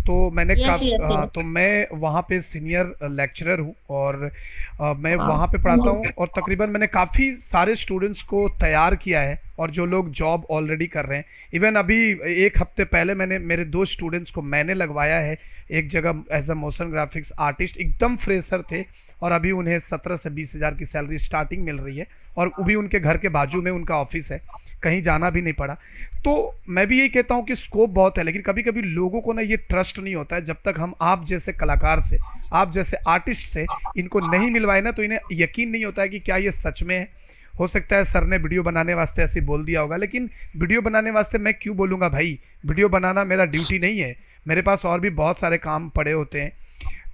तो मैंने यस यस हाँ, यस। तो मैं वहाँ पे सीनियर लेक्चरर हूँ, और मैं वाह। वहाँ पे पढ़ाता हूँ, और तकरीबन मैंने काफ़ी सारे स्टूडेंट्स को तैयार किया है, और जो लोग जॉब ऑलरेडी कर रहे हैं। इवन अभी एक हफ्ते पहले मैंने मेरे 2 स्टूडेंट्स को मैंने लगवाया है एक जगह as a motion graphics artist, एकदम फ्रेशर थे, और अभी उन्हें 17 से 20 हज़ार की सैलरी स्टार्टिंग मिल रही है, और वो भी उनके घर के बाजू में उनका ऑफिस है, कहीं जाना भी नहीं पड़ा। तो मैं भी यही कहता हूँ कि स्कोप बहुत है, लेकिन कभी कभी लोगों को ना ये ट्रस्ट नहीं होता है, जब तक हम आप जैसे कलाकार से, आप जैसे आर्टिस्ट से इनको नहीं मिलवाए ना, तो इन्हें यकीन नहीं होता है कि क्या ये सच में है। हो सकता है सर ने वीडियो बनाने वास्ते ऐसे बोल दिया होगा, लेकिन वीडियो बनाने वास्ते मैं क्यों बोलूँगा भाई, वीडियो बनाना मेरा ड्यूटी नहीं है, मेरे पास और भी बहुत सारे काम पड़े होते हैं।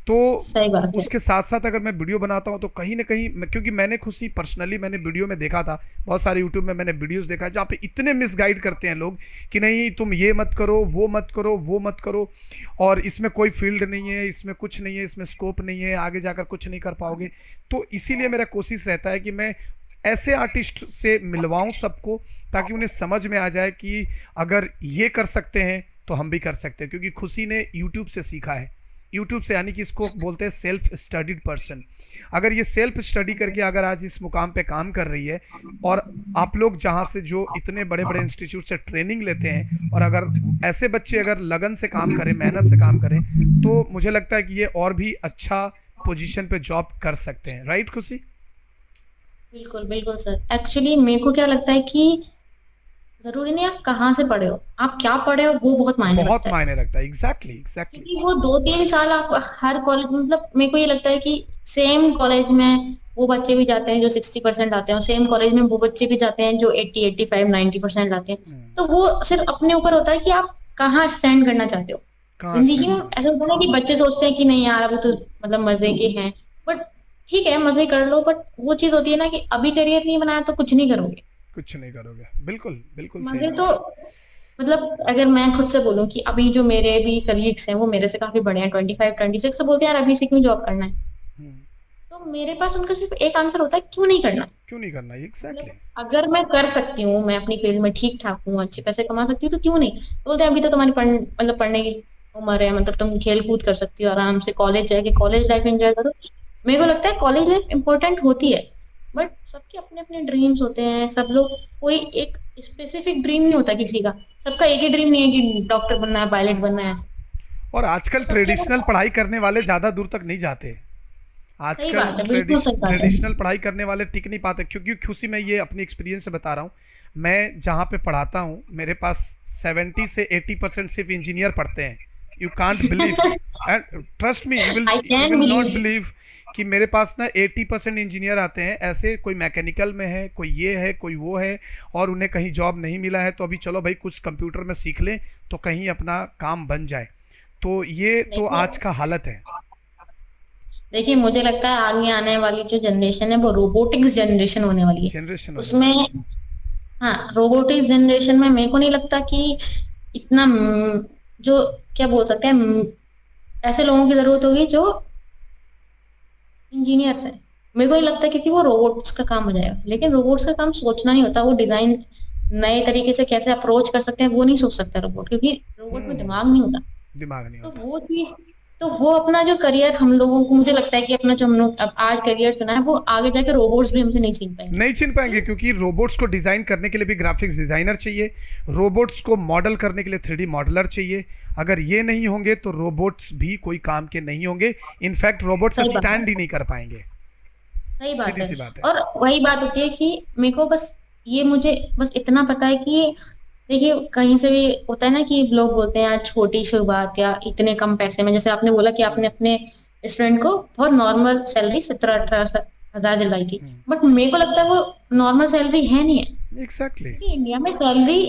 तो सही बात है। उसके साथ साथ अगर मैं वीडियो बनाता हूँ तो कहीं ना कहीं क्योंकि मैंने खुद ही पर्सनली मैंने वीडियो में देखा था, बहुत सारे यूट्यूब में मैंने वीडियोस देखा है जहाँ पे इतने मिसगाइड करते हैं लोग कि नहीं तुम ये मत करो, वो मत करो, वो मत करो, और इसमें कोई फील्ड नहीं है, इसमें कुछ नहीं है, इसमें स्कोप नहीं है, आगे जाकर कुछ नहीं कर पाओगे। तो इसीलिए मेरा कोशिश रहता है कि मैं ऐसे आर्टिस्ट से मिलवाऊँ सबको, ताकि उन्हें समझ में आ जाए कि अगर ये कर सकते हैं तो हम भी कर सकते हैं। क्योंकि खुशी ने यूट्यूब से सीखा है, यूट्यूब से, यानी कि इसको बोलते हैं सेल्फ स्टडीड पर्सन। अगर ये सेल्फ स्टडी करके अगर आज इस मुकाम पे काम कर रही है, और आप लोग जहाँ से जो इतने बड़े बड़े इंस्टीट्यूट से ट्रेनिंग लेते हैं, और अगर ऐसे बच्चे अगर लगन से काम करें, मेहनत से काम करें, तो मुझे लगता है कि ये और भी अच्छा पोजीशन पे जॉब कर सकते हैं। राइट खुशी? बिल्कुल बिल्कुल सर। एक्चुअली मेरे को क्या लगता है कि जरूरी नहीं आप कहाँ से पढ़े हो, आप क्या पढ़े हो वो बहुत मायने बहुत रखता है। मायने रखता है। Exactly exactly. क्योंकि वो 2-3 साल आप हर कॉलेज, मतलब मेरे को ये लगता है कि सेम कॉलेज में वो बच्चे भी जाते हैं जो 60% लाते हैं, और सेम कॉलेज में वो बच्चे भी जाते हैं जो 80-85-90% लाते हैं। तो वो सिर्फ अपने ऊपर होता है कि आप कहाँ स्टैंड करना चाहते हो कहाँ जिंदगी स्टैंड में। करना ऐसा होता है ना कि बच्चे सोचते हैं कि नहीं यार अभी तो मतलब मजे के हैं, बट ठीक है मजे कर लो, बट वो चीज होती है ना कि अभी करियर नहीं बनाया तो कुछ नहीं करोगे। कुछ नहीं करोगे। बिल्कुल बिल्कुल सही मजे बात तो है। मतलब अगर मैं खुद से बोलूं कि अभी जो मेरे भी कलीग्स हैं वो मेरे से काफी बड़े हैं, 25-26, तो बोलते हैं यार अभी से क्यों जॉब करना है। हम्म, तो मेरे पास उनका सिर्फ एक आंसर होता है, क्यों नहीं करना। क्यों नहीं करना? एग्जैक्टली। मतलब अगर मैं कर सकती हूँ, मैं अपनी फील्ड में ठीक ठाक हूँ, अच्छे पैसे कमा सकती हूँ, तो क्यों नहीं। तो बोलते हैं अभी तो तुम्हारी मतलब पढ़ने की उम्र है, मतलब तुम खेल कूद कर सकती हो आराम से, कॉलेज जाके कॉलेज लाइफ एंजॉय करो। मेरे को लगता है कॉलेज लाइफ इंपॉर्टेंट होती है, बट सबके अपने अपने ड्रीम्स होते हैं। सब लोग, कोई एक स्पेसिफिक ड्रीम नहीं होता किसी का। सबका एक ही ड्रीम नहीं है कि डॉक्टर बनना है, पायलट बनना है, ऐसा। और तो आजकल सबके ट्रेडिशनल पढ़ाई करने वाले ज़्यादा दूर तक नहीं जाते। सही आजकल बात है, बिल्कुल सही बात है। ट्रेडिशनल पढ़ाई करने वाले टिक नहीं पाते, क्योंकि खुशी मैं ये अपनी एक्सपीरियंस से बता रहा हूँ। मैं जहाँ पे पढ़ाता हूँ मेरे पास 70 से 80% सिर्फ इंजीनियर पढ़ते हैं। You can't believe, and trust me, I you can will not believe. Believe कि मेरे पास ना 80% इंजीनियर आते हैं ऐसे, कोई मैकेनिकल में है, कोई ये है, कोई वो है, और उन्हें कहीं जॉब नहीं मिला है, तो अभी चलो भाई कुछ कंप्यूटर में सीख लें तो कहीं अपना काम बन जाए। तो ये तो देखिए आज का हालत है। देखिए मुझे लगता है आगे आने वाली जो जनरेशन है वो रोबोटिक्स जनरेशन होने वाली है। जनरेशन होने उसमें, वाली है। हाँ, रोबोटिक्स जनरेशन में मेरे को नहीं लगता कि इतना जो क्या बोल सकते हैं ऐसे लोगों की जरूरत होगी जो इंजीनियर्स हैं। मेरे को नहीं लगता, क्योंकि वो रोबोट्स का काम हो जाएगा। लेकिन रोबोट्स का काम सोचना नहीं होता, वो डिजाइन नए तरीके से कैसे अप्रोच कर सकते हैं वो नहीं सोच सकता रोबोट, क्योंकि रोबोट में हम्म, दिमाग नहीं होता। दिमाग नहीं तो होता। वो चीज, तो वो अपना जो करियर हम लोगों को, मुझे लगता है कि अपना जो हम लोग अब आज करियर चुना है वो आगे जाके रोबोट्स भी हमसे नहीं छीन पाएंगे। नहीं चिन पाएंगे, तो क्योंकि रोबोट्स को डिजाइन करने के लिए भी ग्राफिक्स डिजाइनर चाहिए, रोबोट्स को मॉडल करने के लिए 3D मॉडलर चाहिए। अगर ये नहीं होंगे तो रोबोट्स भी कोई काम के नहीं होंगे। इनफैक्ट रोबोट्स सही बात है, स्टैंड ही नहीं कर पाएंगे। सही बात सीधी है। सी बात है। और वही बात होती है कि मेरे को बस ये, मुझे बस इतना पता है कि देखिए कहीं से भी होता है ना कि लोग बोलते हैं यार छोटी शुरुआत या इतने कम पैसे में, जैसे आपने बोला कि आपने अपने स्टूडेंट को बहुत नॉर्मल सैलरी 17-18 हजार दिलवाई थी, हम्म, बट मेरे को लगता है वो नॉर्मल सैलरी है नहीं है। एग्जैक्टली। क्योंकि इंडिया में सैलरी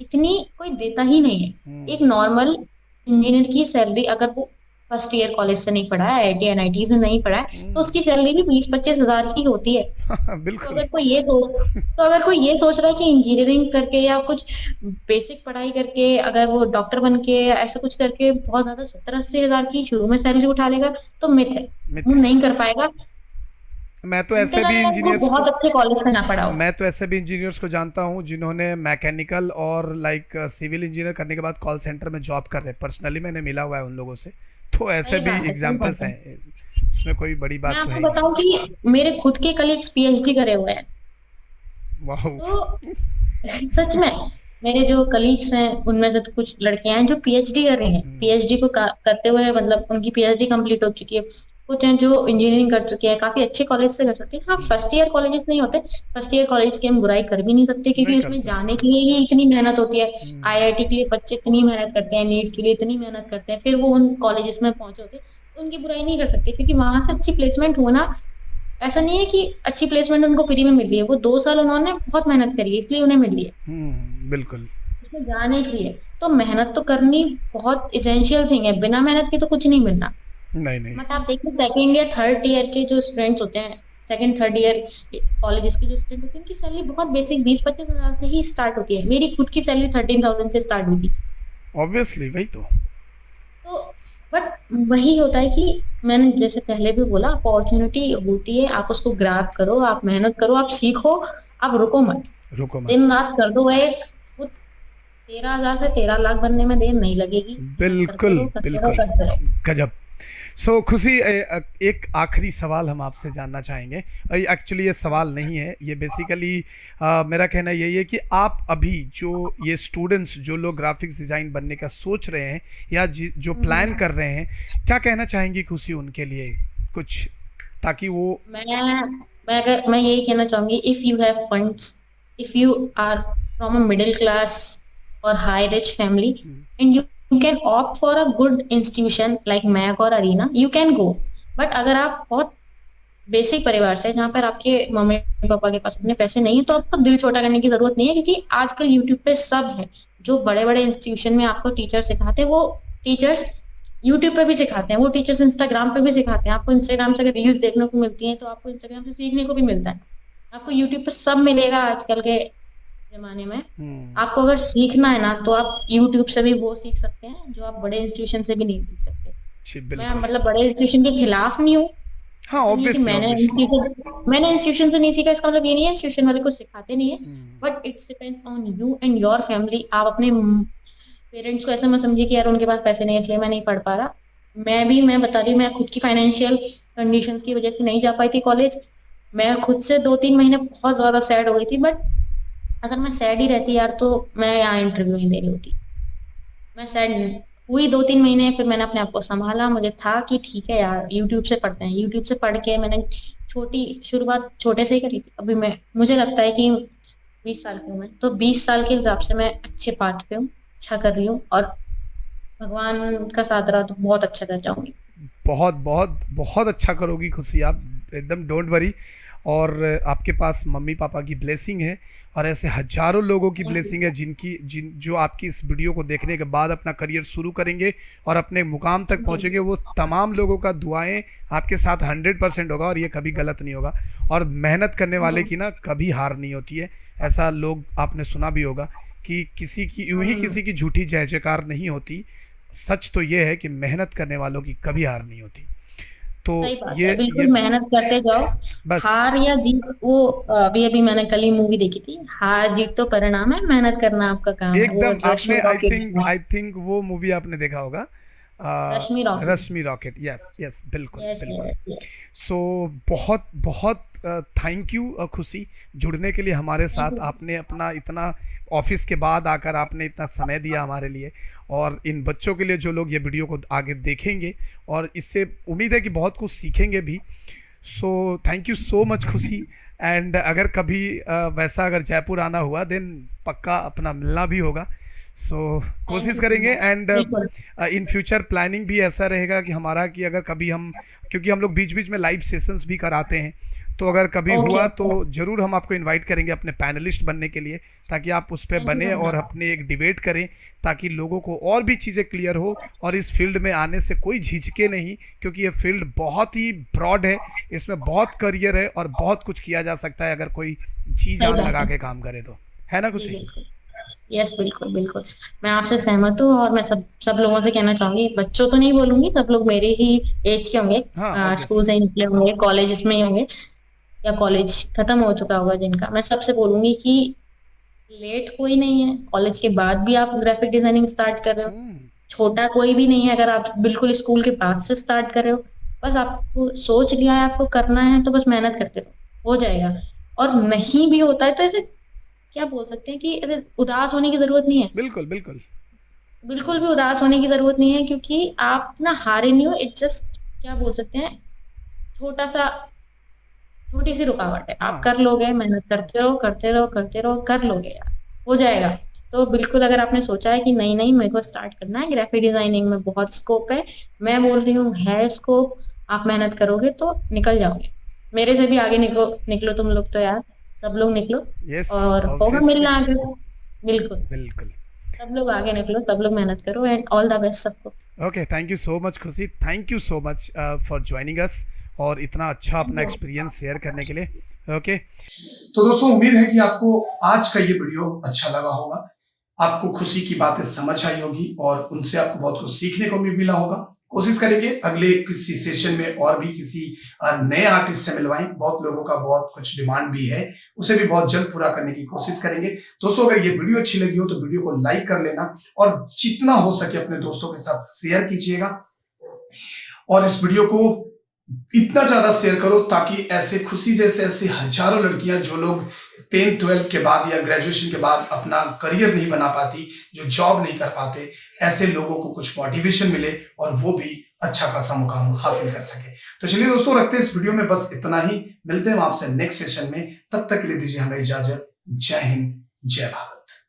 इतनी कोई देता ही नहीं है। हम्म, एक नॉर्मल इंजीनियर की सैलरी, अगर वो फर्स्ट ईयर कॉलेज से नहीं पढ़ा है, आईआईटी एनआईटी से नहीं पढ़ा है, तो उसकी सैलरी भी 20-25 हजार की होती है। तो बिल्कुल। अगर कोई ये सोच तो अगर कोई ये सोच रहा है कि इंजीनियरिंग करके या कुछ बेसिक पढ़ाई करके अगर वो डॉक्टर बन के या ऐसा कुछ करके बहुत ज्यादा 70-80 हजार की शुरू में सैलरी उठा लेगा, तो मिथ है, मिथ वो है। नहीं कर पाएगा। मैं तो ऐसे until भी unless वो इंजीनियर्स बहुत को अच्छे कॉलेज में ना पढ़ा हो। मैं तो ऐसे भी इंजीनियर्स को जानता हूँ जिन्होंने मैकेनिकल और लाइक सिविल इंजीनियर करने के बाद कॉल सेंटर में जॉब कर रहे हैं। पर्सनली मैंने मिला हुआ है उन लोगों से, तो ऐसे भी सही बात एग्जांपल्स है। हैं, इसमें कोई बड़ी मैं बात तो है आपको ही नहीं। बताऊं कि मेरे खुद के कलीग्स पीएचडी करे हुए हैं। वाह। तो सच में मेरे जो कलीग्स हैं उनमें से तो कुछ लड़कियां हैं जो पीएचडी कर रही हैं, पीएचडी को करते हुए मतलब उनकी पीएचडी कंप्लीट हो चुकी है। कुछ हैं जो इंजीनियरिंग कर चुके हैं, काफी अच्छे कॉलेज से कर सकते हैं। हाँ, फर्स्ट ईयर कॉलेजेस नहीं होते, फर्स्ट ईयर कॉलेज की हम बुराई कर भी नहीं सकते नहीं क्योंकि कर उसमें जाने सकते। के लिए ही इतनी मेहनत होती है। हम्म। आईआईटी के लिए बच्चे इतनी मेहनत करते हैं, नीट के लिए इतनी मेहनत करते हैं, फिर वो उन कॉलेजेस में पहुंचे होते हैं। तो उनकी बुराई नहीं कर सकते क्योंकि वहां से अच्छी प्लेसमेंट होना, ऐसा नहीं है कि अच्छी प्लेसमेंट उनको फ्री में मिल रही है। वो 2 साल उन्होंने बहुत मेहनत करी है इसलिए उन्हें मिल रही है, बिल्कुल। उसमें जाने के लिए। तो मेहनत तो करनी बहुत इसेंशियल थिंग है, बिना मेहनत के तो कुछ नहीं मिलना। नहीं नहीं। मतलब आप देखिए सेकेंड ईयर थर्ड ईयर के जो स्टूडेंट्स होते हैं, सेकेंड थर्ड ईयर कॉलेजेस के जो स्टूडेंट होते हैं, उनकी सैलरी बहुत बेसिक 20-25 हजार से ही स्टार्ट होती है। मेरी खुद की सैलरी 13,000 से स्टार्ट हुई थी। ऑब्वियसली वही तो। तो बट वही होता है कि मैंने जैसे पहले भी बोला, अपॉर्चुनिटी होती है, आप उसको ग्रैब करो, आप मेहनत करो, आप सीखो, आप रुको मत। रुको मत। दिन रात कर दो एक, वो 13,000 से 13 लाख बनने में देर नहीं लगेगी। आप करते बिल्कुल रहो करते रहो बिल्कुल। करते रहो। गजब। सो खुशी, एक आखिरी सवाल हम आपसे जानना चाहेंगे। एक्चुअली ये सवाल नहीं है, ये बेसिकली मेरा कहना यही है कि आप अभी जो ये स्टूडेंट्स जो लोग ग्राफिक्स डिज़ाइन बनने का सोच रहे हैं या जो प्लान कर रहे हैं, क्या कहना चाहेंगी खुशी उनके लिए कुछ, ताकि वो। मैं यही कहना चाहूंगी, if you have funds, if you are from a middle class और high rich family and you can opt for a good institution like MAC और Arena, you can go. But अगर आप बहुत बेसिक परिवार से जहाँ पर आपके मम्मी पापा के पास इतने पैसे नहीं है, तो आपको दिल छोटा करने की जरूरत नहीं है क्योंकि आजकल यूट्यूब पे सब है। जो बड़े बड़े इंस्टीट्यूशन में आपको टीचर सिखाते हैं, वो टीचर्स यूट्यूब पे भी सिखाते हैं, वो टीचर्स इंस्टाग्राम पे भी सिखाते हैं। आपको इंस्टाग्राम से अगर रील्स देखने को मिलती हैं तो आपको इंस्टाग्राम से सीखने को भी मिलता है। आपको यूट्यूब पे सब मिलेगा आजकल के जमाने में। आपको अगर सीखना है ना तो आप यूट्यूब से भी वो सीख सकते हैं जो आप बड़े इंस्टीट्यूशन से भी नहीं सीख सकते। जी मैं बिल्कुल। मतलब बड़े इंस्टीट्यूशन के खिलाफ नहीं हूँ। हाँ, ऐसा नहीं है कि ऑब्वियसली ऑब्वियसली। मैंने इंस्टीट्यूशन से नहीं सीखा, इसका मतलब ये नहीं है इंस्टीट्यूशन वाले कुछ सिखाते नहीं है। But it's depends on you and your family. आप अपने पेरेंट्स को ऐसा मत समझिए कि यार उनके पास पैसे नहीं है इसलिए मैं नहीं पढ़ पा रहा। मैं बता रही हूँ, मैं खुद की फाइनेंशियल कंडीशंस की वजह से नहीं जा पाई थी कॉलेज। मैं खुद से 2-3 महीने बहुत ज्यादा सैड हो गई थी। बट अगर मैं सैड ही रहती यार तो मैं यहाँ इंटरव्यू नहीं दे रही होती। मैं सैड हुई 2-3 महीने, फिर मैंने अपने आप को संभाला। मुझे था कि ठीक है यार, यूट्यूब से पढ़ते हैं। यूट्यूब से पढ़ के मैंने छोटी शुरुआत छोटे से ही करी थी। अभी मैं मुझे लगता है कि 20 साल की हूँ मैं, तो 20 साल के हिसाब से मैं अच्छे पाथ पे हूँ, अच्छा कर रही हूँ, और भगवान का साथ रहा तो बहुत अच्छा कर जाऊंगी। बहुत बहुत बहुत अच्छा करोगी खुशी, आप एकदम डोंट वरी। और आपके पास मम्मी पापा की ब्लेसिंग है और ऐसे हजारों लोगों की ब्लेसिंग है जो आपकी इस वीडियो को देखने के बाद अपना करियर शुरू करेंगे और अपने मुकाम तक पहुंचेंगे। वो तमाम लोगों का दुआएं आपके साथ 100% होगा और ये कभी गलत नहीं होगा। और मेहनत करने वाले की ना कभी हार नहीं होती है। ऐसा लोग आपने सुना भी होगा कि किसी की यूं ही किसी की झूठी जय जयकार नहीं होती। सच तो ये है कि मेहनत करने वालों की कभी हार नहीं होती। तो सही बात ये है, बिल्कुल मेहनत करते जाओ। बस हार या जीत वो अभी अभी मैंने कल ही मूवी देखी थी, हार जीत तो परिणाम है, मेहनत करना आपका काम है। वो एकदम। रश्मि आपने रॉकेट, आई थिंक वो मूवी आपने देखा होगा, रश्मि रॉकेट। रश्मि रॉकेट। यस यस, बिल्कुल यस बिल्कुल। यस। सो बहुत बहुत थैंक यू खुशी, जुड़ने के लिए हमारे थैंक साथ। यू। आपने अपना इतना ऑफिस के बाद आकर आपने इतना समय दिया हमारे लिए और इन बच्चों के लिए जो लोग ये वीडियो को आगे देखेंगे और इससे उम्मीद है कि बहुत कुछ सीखेंगे भी। So thank you so much खुशी। एंड अगर कभी वैसा अगर जयपुर आना हुआ देन पक्का अपना मिलना भी होगा। सो थैंक कोशिश यू सो करेंगे। मच, एंड बिल्कुल। इन फ्यूचर प्लानिंग भी ऐसा रहेगा कि हमारा कि अगर कभी हम, क्योंकि हम लोग बीच बीच में लाइव सेशंस भी कराते हैं, तो अगर कभी ओके हुआ तो ओके। ज़रूर हम आपको इनवाइट करेंगे अपने पैनलिस्ट बनने के लिए, ताकि आप उस पर थैंक यू बने सो और मच। अपने एक डिबेट करें, ताकि लोगों को और भी चीज़ें क्लियर हो और इस फील्ड में आने से कोई झिझके नहीं। क्योंकि ये फील्ड बहुत ही ब्रॉड है, इसमें बहुत करियर है और बहुत कुछ किया जा सकता है अगर कोई जी सही जान बात लगा है। के काम करे तो। है ना जी खुशी? बिल्कुल। यस बिल्कुल बिल्कुल। मैं आपसे सहमत हूँ, और मैं सब सब लोगों से कहना चाहूंगी, बच्चों तो नहीं बोलूंगी, सब लोग मेरे ही एज के होंगे, हाँ स्कूल ऑब्वियसली। से ही निकले होंगे, कॉलेजेस में ही होंगे। या कॉलेज खत्म हो चुका होगा जिनका, मैं सबसे बोलूंगी कि लेट कोई नहीं है। कॉलेज के बाद भी आप ग्राफिक डिजाइनिंग स्टार्ट कर रहे हो, छोटा कोई भी नहीं है। अगर आप बिल्कुल स्कूल के बाद से स्टार्ट कर रहे हो, बस आपको सोच लिया है आपको करना है, तो बस मेहनत करते रहो, हो जाएगा। और नहीं भी होता है तो ऐसे क्या बोल सकते हैं कि ऐसे उदास होने की जरूरत नहीं है। बिल्कुल बिल्कुल। बिल्कुल भी उदास होने की जरूरत नहीं है, क्योंकि आप ना हारे नहीं हो। इट जस्ट क्या बोल सकते हैं, छोटा सा छोटी सी रुकावट है। आप हाँ कर लोगे, मेहनत करते रहो करते रहो करते रहो, कर लोगे यार, हो जाएगा। तो बिल्कुल अगर आपने सोचा है कि नहीं नहीं मेरे को स्टार्ट करना है, ग्राफिक डिजाइनिंग में बहुत स्कोप है, मैं बोल रही हूँ है स्कोप, आप मेहनत करोगे तो निकल जाओगे। मेरे से भी आगे निकलो निकलो तुम लोग तो यार, सब लोग निकलो यस और होगा ऑब्वियसली। मिलना आगे। बिल्कुल, बिल्कुल। सब लोग आगे निकलो, सब लोग मेहनत करो, एंड ऑल द बेस्ट सबको। Okay thank you so much Khushi, thank you so much for joining us और इतना अच्छा अपना एक्सपीरियंस शेयर करने के लिए। ओके तो दोस्तों उम्मीद है कि आपको आज का ये वीडियो अच्छा लगा होगा, आपको खुशी की बातें समझ आई होगी और उनसे आपको बहुत कुछ सीखने को भी मिला होगा। कोशिश करेंगे अगले किसी सेशन में और भी किसी नए आर्टिस्ट से मिलवाएं। बहुत लोगों का बहुत कुछ डिमांड भी है, उसे भी बहुत जल्द पूरा करने की कोशिश करेंगे। दोस्तों अगर ये वीडियो अच्छी लगी हो तो वीडियो को लाइक कर लेना और जितना हो सके अपने दोस्तों के साथ शेयर कीजिएगा। और इस वीडियो को इतना ज्यादा शेयर करो ताकि ऐसे खुशी जैसे ऐसे हजारों लड़कियां जो लोग 10th 12th के बाद या ग्रेजुएशन के बाद अपना करियर नहीं बना पाती, जो जॉब नहीं कर पाते, ऐसे लोगों को कुछ मोटिवेशन मिले और वो भी अच्छा खासा मुकाम हासिल कर सके। तो चलिए दोस्तों रखते हैं इस वीडियो में बस इतना ही, मिलते हैं आपसे नेक्स्ट सेशन में। तब तक के लिए दीजिए हमें इजाजत। जय हिंद, जय भारत।